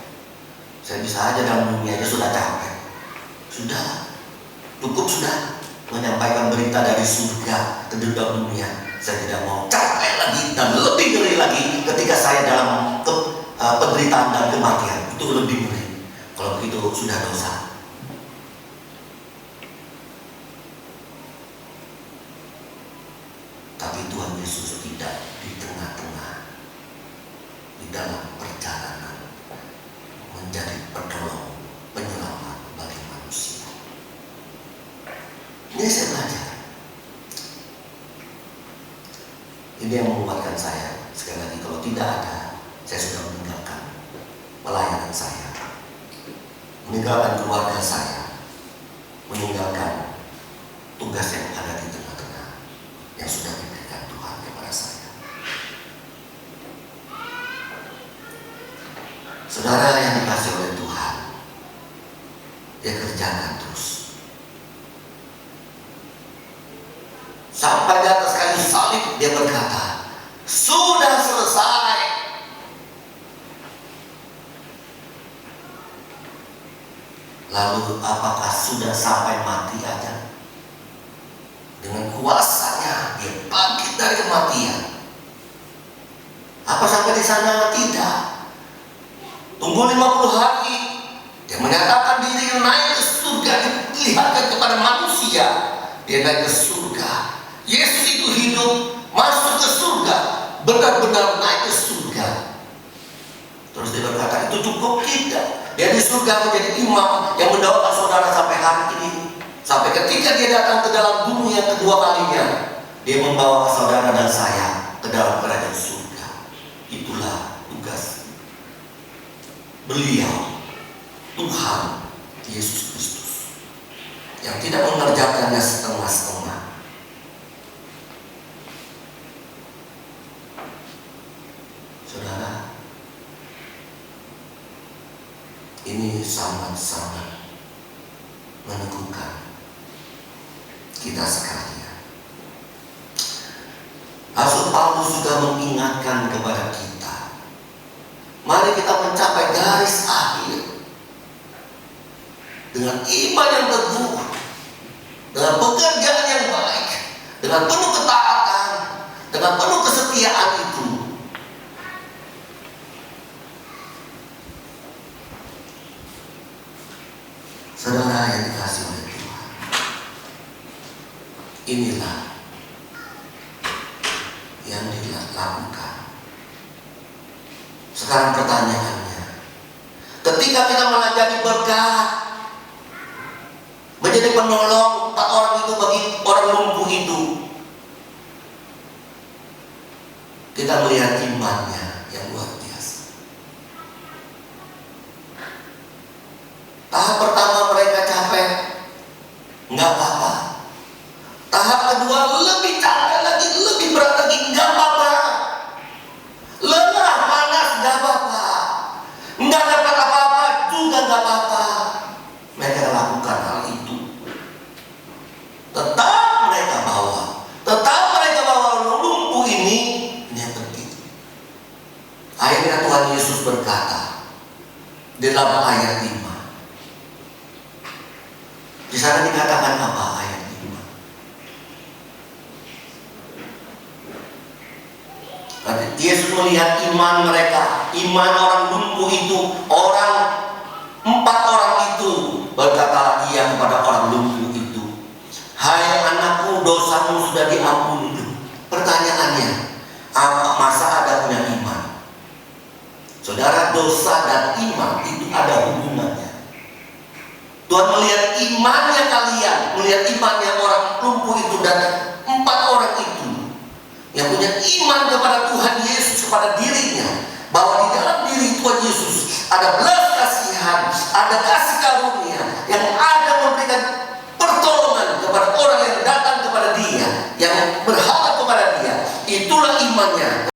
B: Saya bisa aja dalam dunia aja sudah capek. Sudah, cukup sudah menyampaikan berita dari surga ke dalam dunia. Saya tidak mau capek lagi dan lebih ngeri lagi ketika saya dalam penderitaan dan kematian. Itu lebih ngeri. Kalau begitu sudah dosa. Tapi Tuhan Yesus tidak di tengah-tengah, di dalam perjalanan menjadi penolong, penyelamat bagi manusia. Ini saya belajar. Ini yang menguatkan saya. Sekali lagi, kalau tidak ada, saya sudah meninggalkan pelayanan saya, meninggalkan keluarga saya, meninggalkan tugas yang ada di tengah-tengah yang sudah diberikan Tuhan kepada saya. Saudara yang dikasih oleh Tuhan, dia kerjakan terus. Sampai di atas kayu salib dia berkata, sudah selesai. Lalu apakah sudah sampai mati aja? Dengan kuasanya dia bangkit dari kematian. Apa sampai di sana? Tidak. Tunggu 50 hari. Dia menyatakan diri naik ke surga, dilihatkan kepada manusia. Dia naik ke surga. Yesus itu hidup, masuk ke surga, benar-benar naik ke surga. Terus dia berkata, itu cukup tidak? Dia di surga menjadi imam yang mendoakan saudara sampai hari ini. Sampai ketika dia datang ke dalam bumi yang kedua kalinya, dia membawa saudara dan saya ke dalam kerajaan surga. Itulah tugas beliau, Tuhan Yesus Kristus, yang tidak mengerjakannya setengah-setengah. Saudara, ini sangat-sangat meneguhkan kita sekalian. Rasul Paulus juga mengingatkan kepada kita, mari kita mencapai garis akhir dengan iman yang teguh, dengan pekerjaan yang baik, dengan penuh ketaatan, dengan penuh kesetiaan itu. Saudara yang dikasih oleh Tuhan, inilah yang dilakukan. Sekarang pertanyaannya, ketika kita menjadi berkat, menjadi penolong 4 orang itu bagi orang lumpuh itu, kita melihat imannya yang luar biasa. Tahap pertama mereka capek, Akhirnya Tuhan Yesus berkata dalam ayat 5. Di sana dikatakan apa ayat 5? Yesus melihat iman mereka, iman orang lumpuh itu, empat orang itu. Berkata ia kepada orang lumpuh itu, "Hai anakku, dosamu sudah diampuni." Pertanyaannya, apa masa ada punya iman? Saudara, dosa dan iman itu ada hubungannya. Tuhan melihat imannya kalian, melihat imannya orang lumpuh itu dan empat orang itu yang punya iman kepada Tuhan Yesus, kepada dirinya, bahwa di dalam diri Tuhan Yesus ada belas kasihan, ada kasih karunia yang ada memberikan pertolongan kepada orang yang datang kepada Dia, yang berharap kepada Dia. Itulah imannya.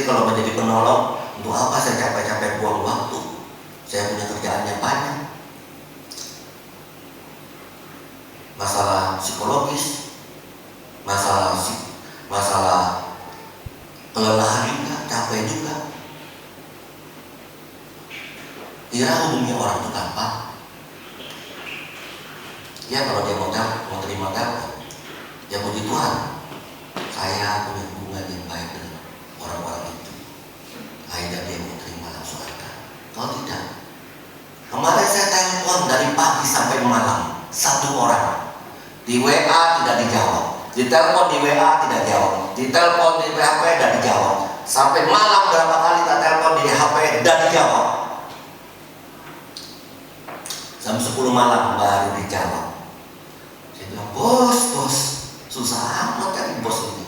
B: Jadi kalau menjadi penolong, untuk apa saya capek-capek buang waktu? Saya punya kerjaannya banyak. Masalah psikologis, masalah kelelahan juga, capek juga. Kira hubungi orang itu gampang. Ya kalau dia mau terima telepon, ya puji Tuhan, saya punya hubungan yang baik dengan orang-orang itu. Akhirnya dia mau terima langsung ada. Kalau tidak, kemarin saya telepon dari pagi sampai malam, satu orang. Di WA tidak dijawab, di telepon di WA tidak jawab, di telepon di HP tidak dijawab. Sampai malam berapa kali tak telepon di HP tidak dijawab. Jam 10 malam baru dijawab. Saya bilang, bos, susah amat cari bos ini.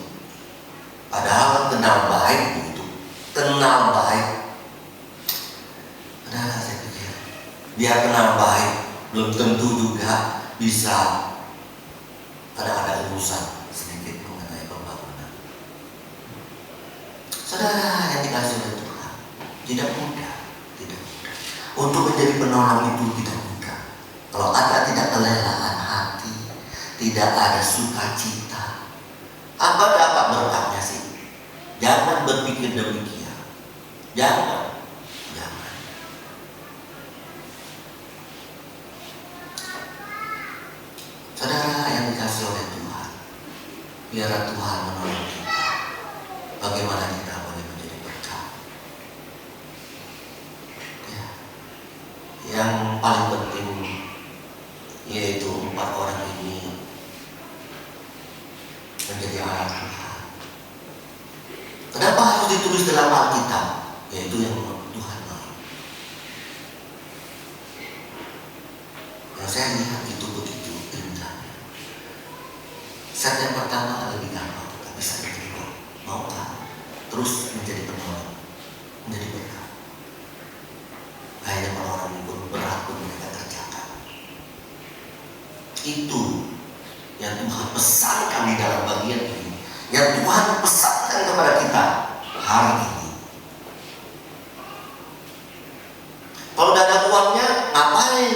B: Padahal kenal baik begitu, kenal baik. Padahal saya pikir, dia kenal baik, belum tentu juga bisa ada urusan sedikit mengenai pembangunan. Saudara yang dikasih oleh Tuhan, tidak mudah. Untuk menjadi penolong itu tidak mudah. Kalau ada tidak kelelaan hati, tidak ada sukacita, apa dapat berkatnya sih? Jangan berpikir demikian. Jangan. Saudara yang dikasih oleh Tuhan, biarlah Tuhan menolong kita. Bagaimana kita boleh menjadi berkat? Ya. Yang paling penting yaitu 4 orang ini menjadi alat Tuhan. Kenapa harus ditulis dalam Alkitab? Yaitu yang Tuhan mau. Yang saya lihat itu begitu indahnya. Set yang pertama lebih gampang, tak bisa diterima. Maukah terus menjadi penolong, menjadi berkat? Akhirnya orang pun berat pun mereka kerjakan. Itu yang Tuhan pesankan di dalam bagian ini, yang Tuhan pesankan kepada kita hari ini. Kalau tidak ada uangnya ngapain?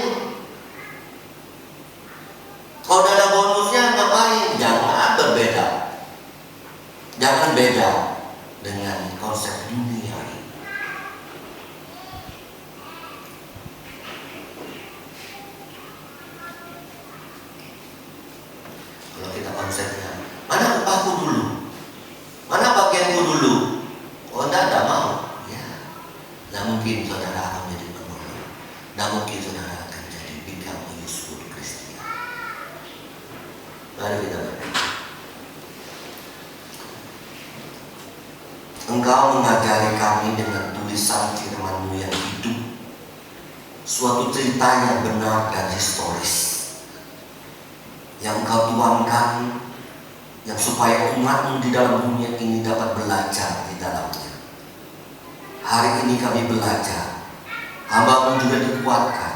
B: Kalau tidak ada bonusnya ngapain? Jangan berbeda. Jangan beda dengan konsep dunia ini. Kalau kita konsepnya, mana upahku dulu? Mana bagianku dulu? Oh tidak mau. Ya, tidak mungkin saudara akan menjadi penolong. Tidak mungkin saudara akan jadi bidang Yesus Kristus. Mari kita berdoa. Engkau mengajari kami dengan tulisan firman-Mu yang hidup, suatu cerita yang benar dan historis, yang Engkau tuangkan, yang supaya umat-Mu di dalam dunia ini dapat belajar di dalamnya. Hari ini kami belajar, hamba-Mu juga dikuatkan,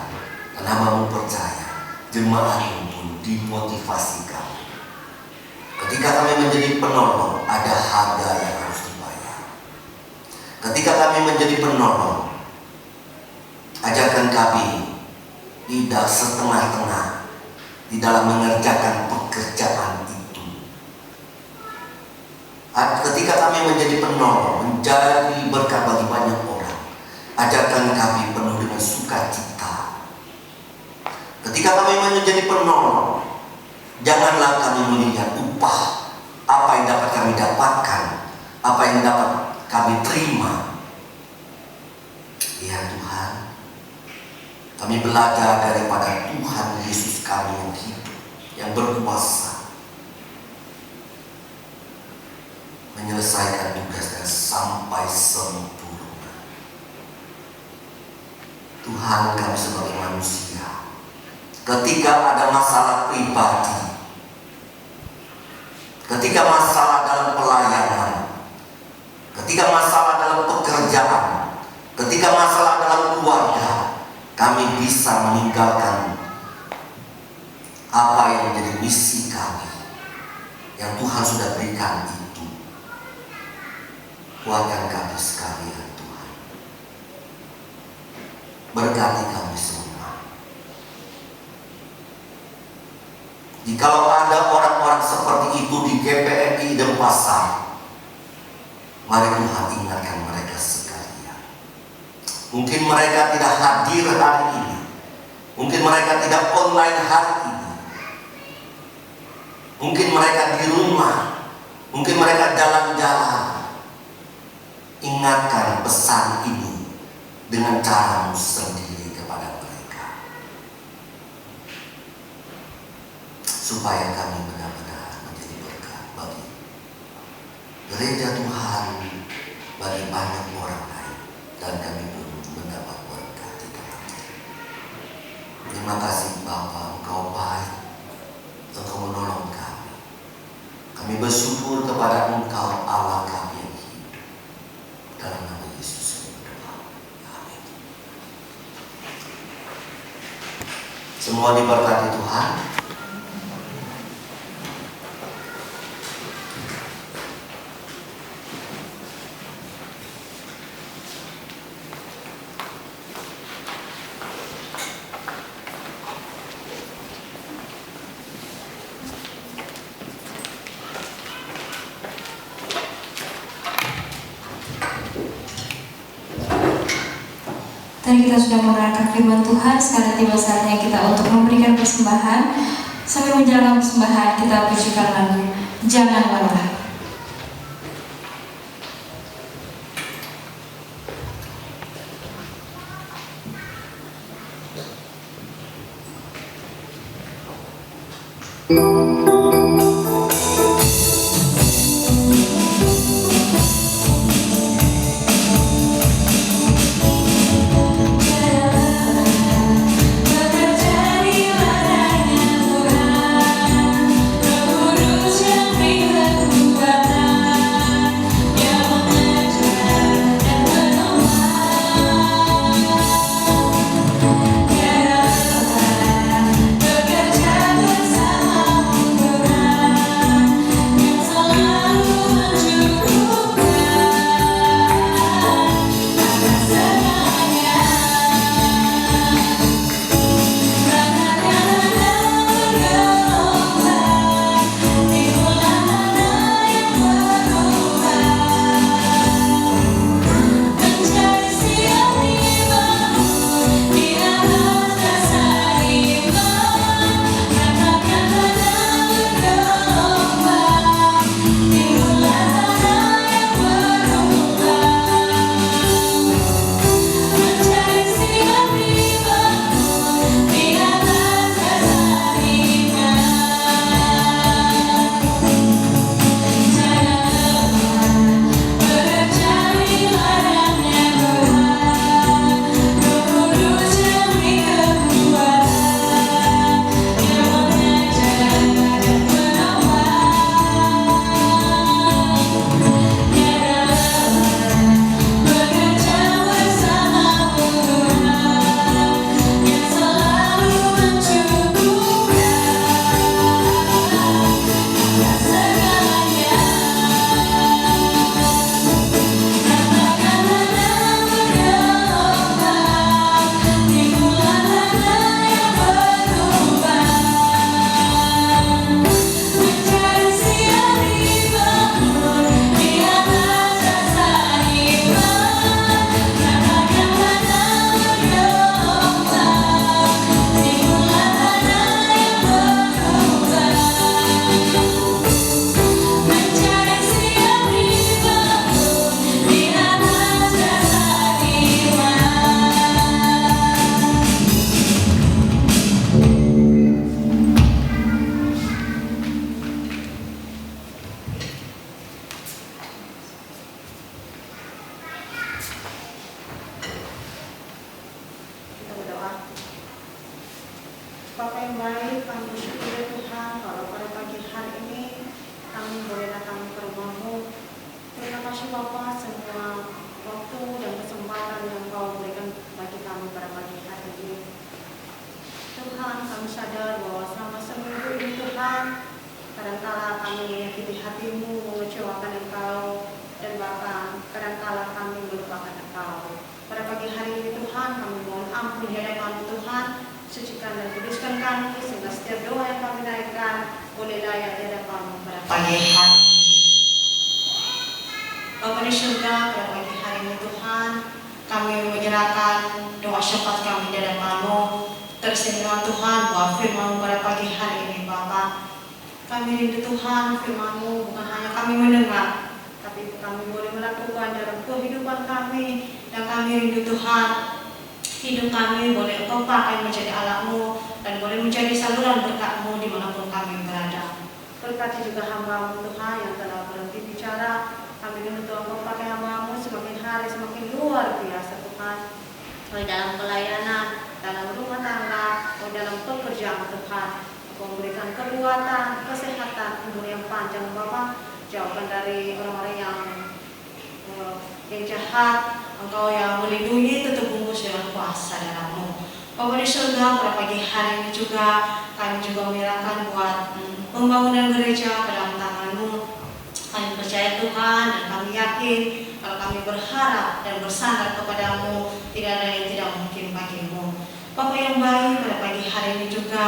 B: dan hamba-Mu percaya, jemaat-Mu pun dimotivasikan. Ketika kami menjadi penolong, ada harga yang harus dibayar. Ketika kami menjadi penolong, ajarkan kami tidak setengah-tengah di dalam mengerjakan pekerjaan itu. Ketika kami menjadi penolong, menjadi berkat bagi banyak orang, ajarkan kami penuh dengan sukacita. Ketika kami menjadi penolong, janganlah kami melihat upah, apa yang dapat kami dapatkan, apa yang dapat kami terima. Ya Tuhan, kami belajar daripada Tuhan Yesus kami yang hidup, yang berkuasa, menyelesaikan tugasnya sampai sempurna. Tuhan, kami sebagai manusia, ketika ada masalah pribadi, ketika masalah dalam pelayanan, ketika masalah dalam pekerjaan, ketika masalah dalam keluarga, kami bisa meninggalkan apa yang menjadi misi kami yang Tuhan sudah berikan itu. Kuatkan kami sekalian Tuhan. Berkati kami semua. Jikalau ada orang-orang seperti itu di GPMI Denpasar, mari Tuhan ingatkan mereka sekalian. Mungkin mereka tidak hadir hari ini, mungkin mereka tidak online hari ini, mungkin mereka di rumah, mungkin mereka jalan-jalan. Ingatkan pesan ini dengan caramu sendiri kepada mereka, supaya kami benar-benar menjadi berkat bagi gereja Tuhan, bagi banyak orang lain, dan kami pun mendapat berkat di dalamnya. Terima kasih Bapa, Engkau baik, Engkau menolong kami. Kami bersyukur kepada Engkau Allah kami yang hidup. Dalam nama Yesus kami berdoa. Amin. Semua diberkati Tuhan.
A: Tadi kita sudah mendengarkan firman Tuhan. Sekarang tiba saatnya kita untuk memberikan persembahan. Sambil menjalankan persembahan, kita pujikan lagu Jangan Lelah.
C: Bapa yang baik, kami bersyukur ya Tuhan kalau pada pagi hari ini kami boleh datang ke rumah-Mu. Terima kasih Bapa semua waktu dan kesempatan yang Kau berikan bagi kami pada pagi hari ini. Tuhan, kami sadar bahwa selama seminggu ini Tuhan, kadangkala kami menyakiti hati-Mu, mengecewakan Engkau, dan bahkan kadangkala kami melupakan Engkau. Pada pagi hari ini Tuhan, kami mohon ampun di hadapan Tuhan, sucikan dan kuduskan kami, sehingga setiap doa yang kami naikkan boleh layak di hadapan-Mu pada pagi hari ini. Bapa di surga, pada pagi hari ini Tuhan, kami menyerahkan doa syafaat kami di hadapan-Mu. Tersenyum Tuhan, bahwa firman-Mu pada pagi hari ini Bapa. Kami rindu Tuhan, firman-Mu bukan hanya kami mendengar, tapi kami boleh melakukan dalam kehidupan kami. Dan kami rindu Tuhan, hidup kami boleh Engkau pakai menjadi alat-Mu dan boleh menjadi saluran berkat-Mu dimanapun kami berada. Berkati juga hamba-Mu Tuhan yang telah berhenti bicara. Kami rindu Tuhan Engkau pakai hamba-Mu semakin hari semakin luar biasa Tuhan, baik dalam pelayanan, dalam rumah tangga, atau dalam pekerjaan Tuhan. Engkau memberikan kekuatan, kesehatan, umur yang panjang Bapa. Jauhkan dari orang-orang yang jahat. Engkau yang melindungi, tutup bungkus dengan kuasa dalam-Mu. Bapa di surga, pada pagi hari ini juga kami juga menyerahkan buat pembangunan gereja ke dalam tangan-Mu. Kami percaya Tuhan dan kami yakin kalau kami berharap dan bersandar kepada-Mu, tidak ada yang tidak mungkin bagi-Mu. Bapa yang baik, pada pagi hari ini juga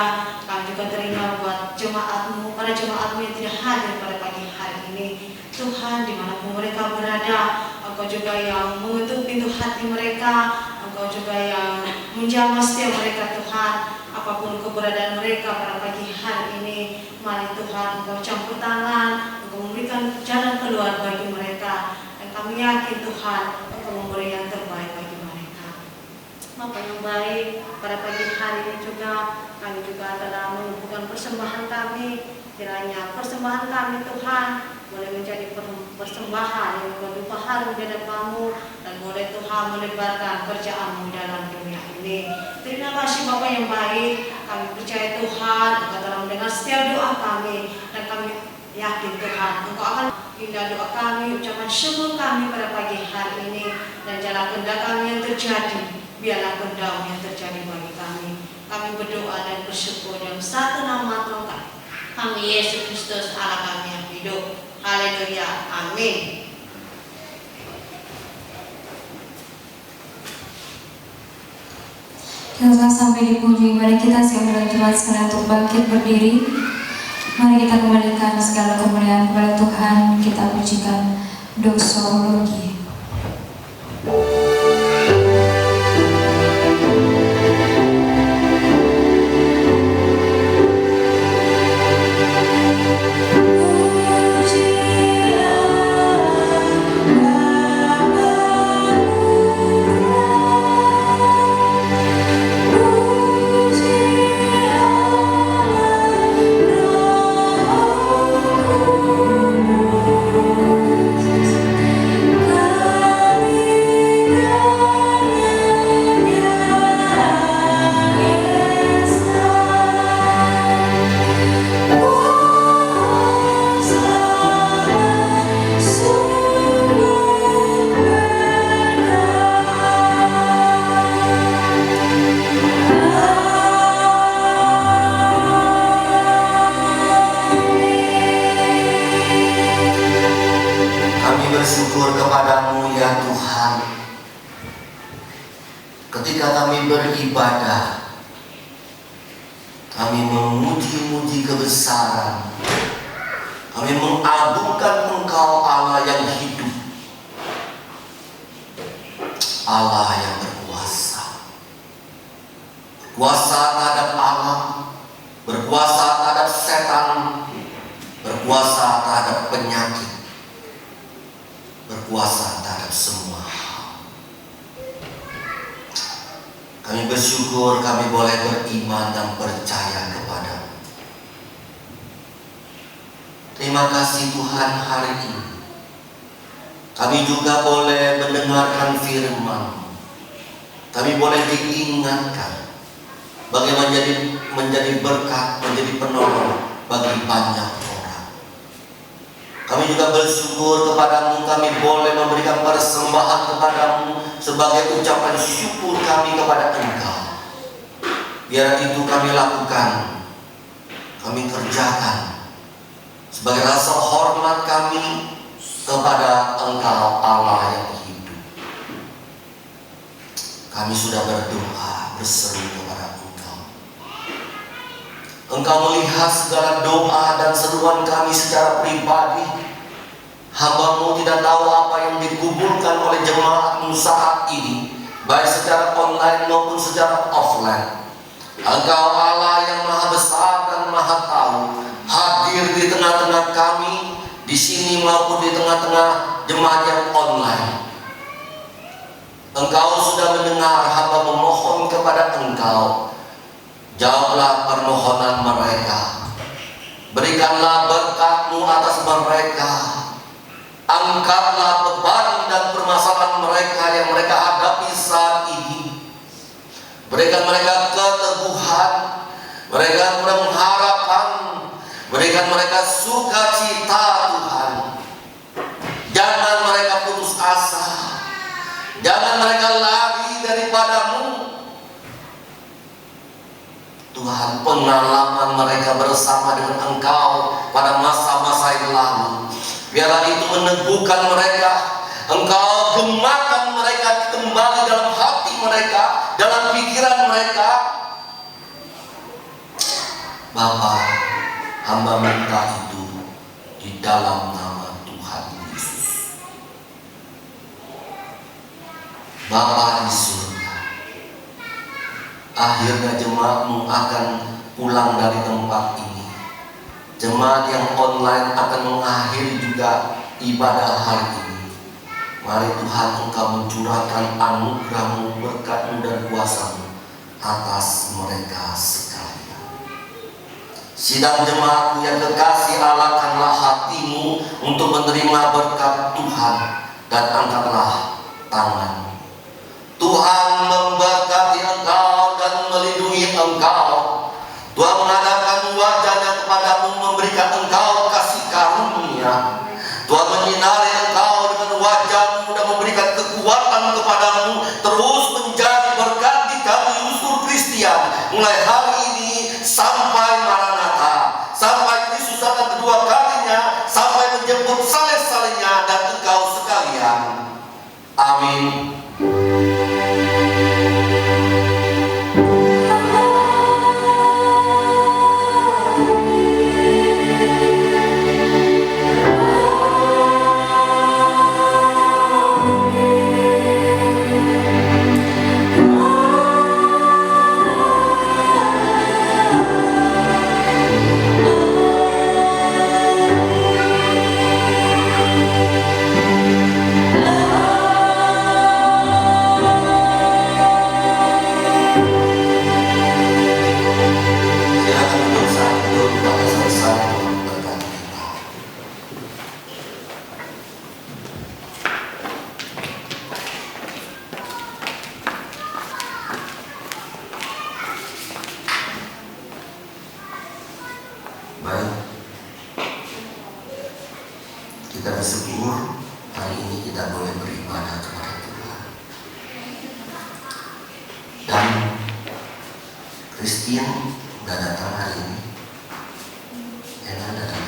C: kami juga teringat buat jemaat-Mu, para jemaat-Mu yang tidak hadir pada pagi hari ini. Tuhan, dimanapun mereka berada, Engkau juga yang mengetuk pintu hati mereka, Engkau juga yang menjamah setiap mereka Tuhan. Apapun keberadaan mereka pada pagi hari ini, mari Tuhan Engkau campur tangan, Engkau memberikan jalan keluar bagi mereka. Dan kami yakin Tuhan Engkau memberi yang terbaik bagi mereka. Bapa yang baik, pada pagi hari ini juga kami juga telah mengumpulkan persembahan kami. Kiranya persembahan kami Tuhan boleh menjadi persembahan yang berupa harum di hadapan-Mu, dan boleh Tuhan melebarkan kerjaan-Mu dalam dunia ini. Terima kasih Bapa yang baik. Kami percaya Tuhan Engkau telah mendengar setiap doa kami, dan kami yakin Tuhan Engkau akan indah doa kami, ucapan syukur kami pada pagi hari ini. Dan jalan kehendak kami yang terjadi, biarlah kehendak-Mu yang terjadi bagi kami. Kami berdoa dan bersyukur dalam satu nama Tuhan kami Yesus Kristus Allah kami yang hidup. Haleluya, amin.
A: Kita telah sampai di penghujung ibadah kita, sehingga jemaat sekalian untuk bangkit berdiri. Mari kita kembalikan segala kemuliaan kepada Tuhan. Kita pujikan doxologi.
B: Bersyukur kepadamu ya Tuhan, ketika kami beribadah, kami memuji-muji kebesaran, kami mengagungkan Engkau Allah yang hidup, Allah yang berkuasa, berkuasa terhadap alam, berkuasa terhadap setan, berkuasa terhadap penyakit, berkuasa terhadap semua hal. Kami bersyukur kami boleh beriman dan percaya kepada-Mu. Terima kasih Tuhan, hari ini kami juga boleh mendengarkan firman-Mu. Kami boleh diingatkan bagaimana menjadi berkat, menjadi penolong bagi banyak orang. Kami juga bersyukur kepada-Mu, kami boleh memberikan persembahan kepada-Mu sebagai ucapan syukur kami kepada Engkau. Biar itu kami lakukan, kami kerjakan sebagai rasa hormat kami, kepada Engkau Allah yang hidup. Kami sudah berdoa, berseru kepada Engkau. Engkau melihat segala doa dan seruan kami secara pribadi. Hamba-Mu tidak tahu apa yang dikuburkan oleh jemaat-Mu saat ini, baik secara online maupun secara offline. Engkau Allah yang maha besar dan maha tahu, hadir di tengah-tengah kami, di sini maupun di tengah-tengah jemaat yang online. Engkau sudah mendengar hamba memohon kepada Engkau. Jawablah permohonan mereka. Berikanlah berkat-Mu atas mereka. Angkatlah beban dan permasalahan mereka yang mereka hadapi saat ini. Berikan mereka keteguhan, berikan mereka pengharapan, berikan mereka sukacita Tuhan. Jangan mereka putus asa, jangan mereka lari daripada-Mu. Tuhan, pengalaman mereka bersama dengan Engkau pada masa-masa yang lalu, biarlah itu meneguhkan mereka. Engkau gemakan mereka kembali dalam hati mereka, dalam pikiran mereka. Bapa, hamba minta itu di dalam nama Tuhan Yesus. Bapa di surga, akhirnya jemaat-Mu akan pulang dari tempat ini. Jemaat yang online akan mengakhiri juga ibadah hari ini. Mari Tuhan, Engkau mencurahkan anugerah-Mu, berkat-Mu dan kuasa-Mu atas mereka sekalian. Sidang jemaat-Mu yang kekasih, arahkanlah hatimu untuk menerima berkat Tuhan dan angkatlah tangan. Tuhan memberkati engkau dan melindungi engkau. Tuhan menghadapkan wajah-Nya kepadamu, memberikan engkau kasih karunia. Tuhan menyinari engkau dengan wajah-Mu dan memberikan kekuatan kepadamu, terus menjadi berkat di kami unsur Kristian, mulai hari ini sampai Maranatha, sampai Kristus datang kedua kalinya, sampai menjemput saleh-salehnya dan engkau sekalian. Amin. Baik, kita bersyukur hari ini kita boleh beribadah kepada Tuhan. Dan Christian udah datang hari ini, Ena datang.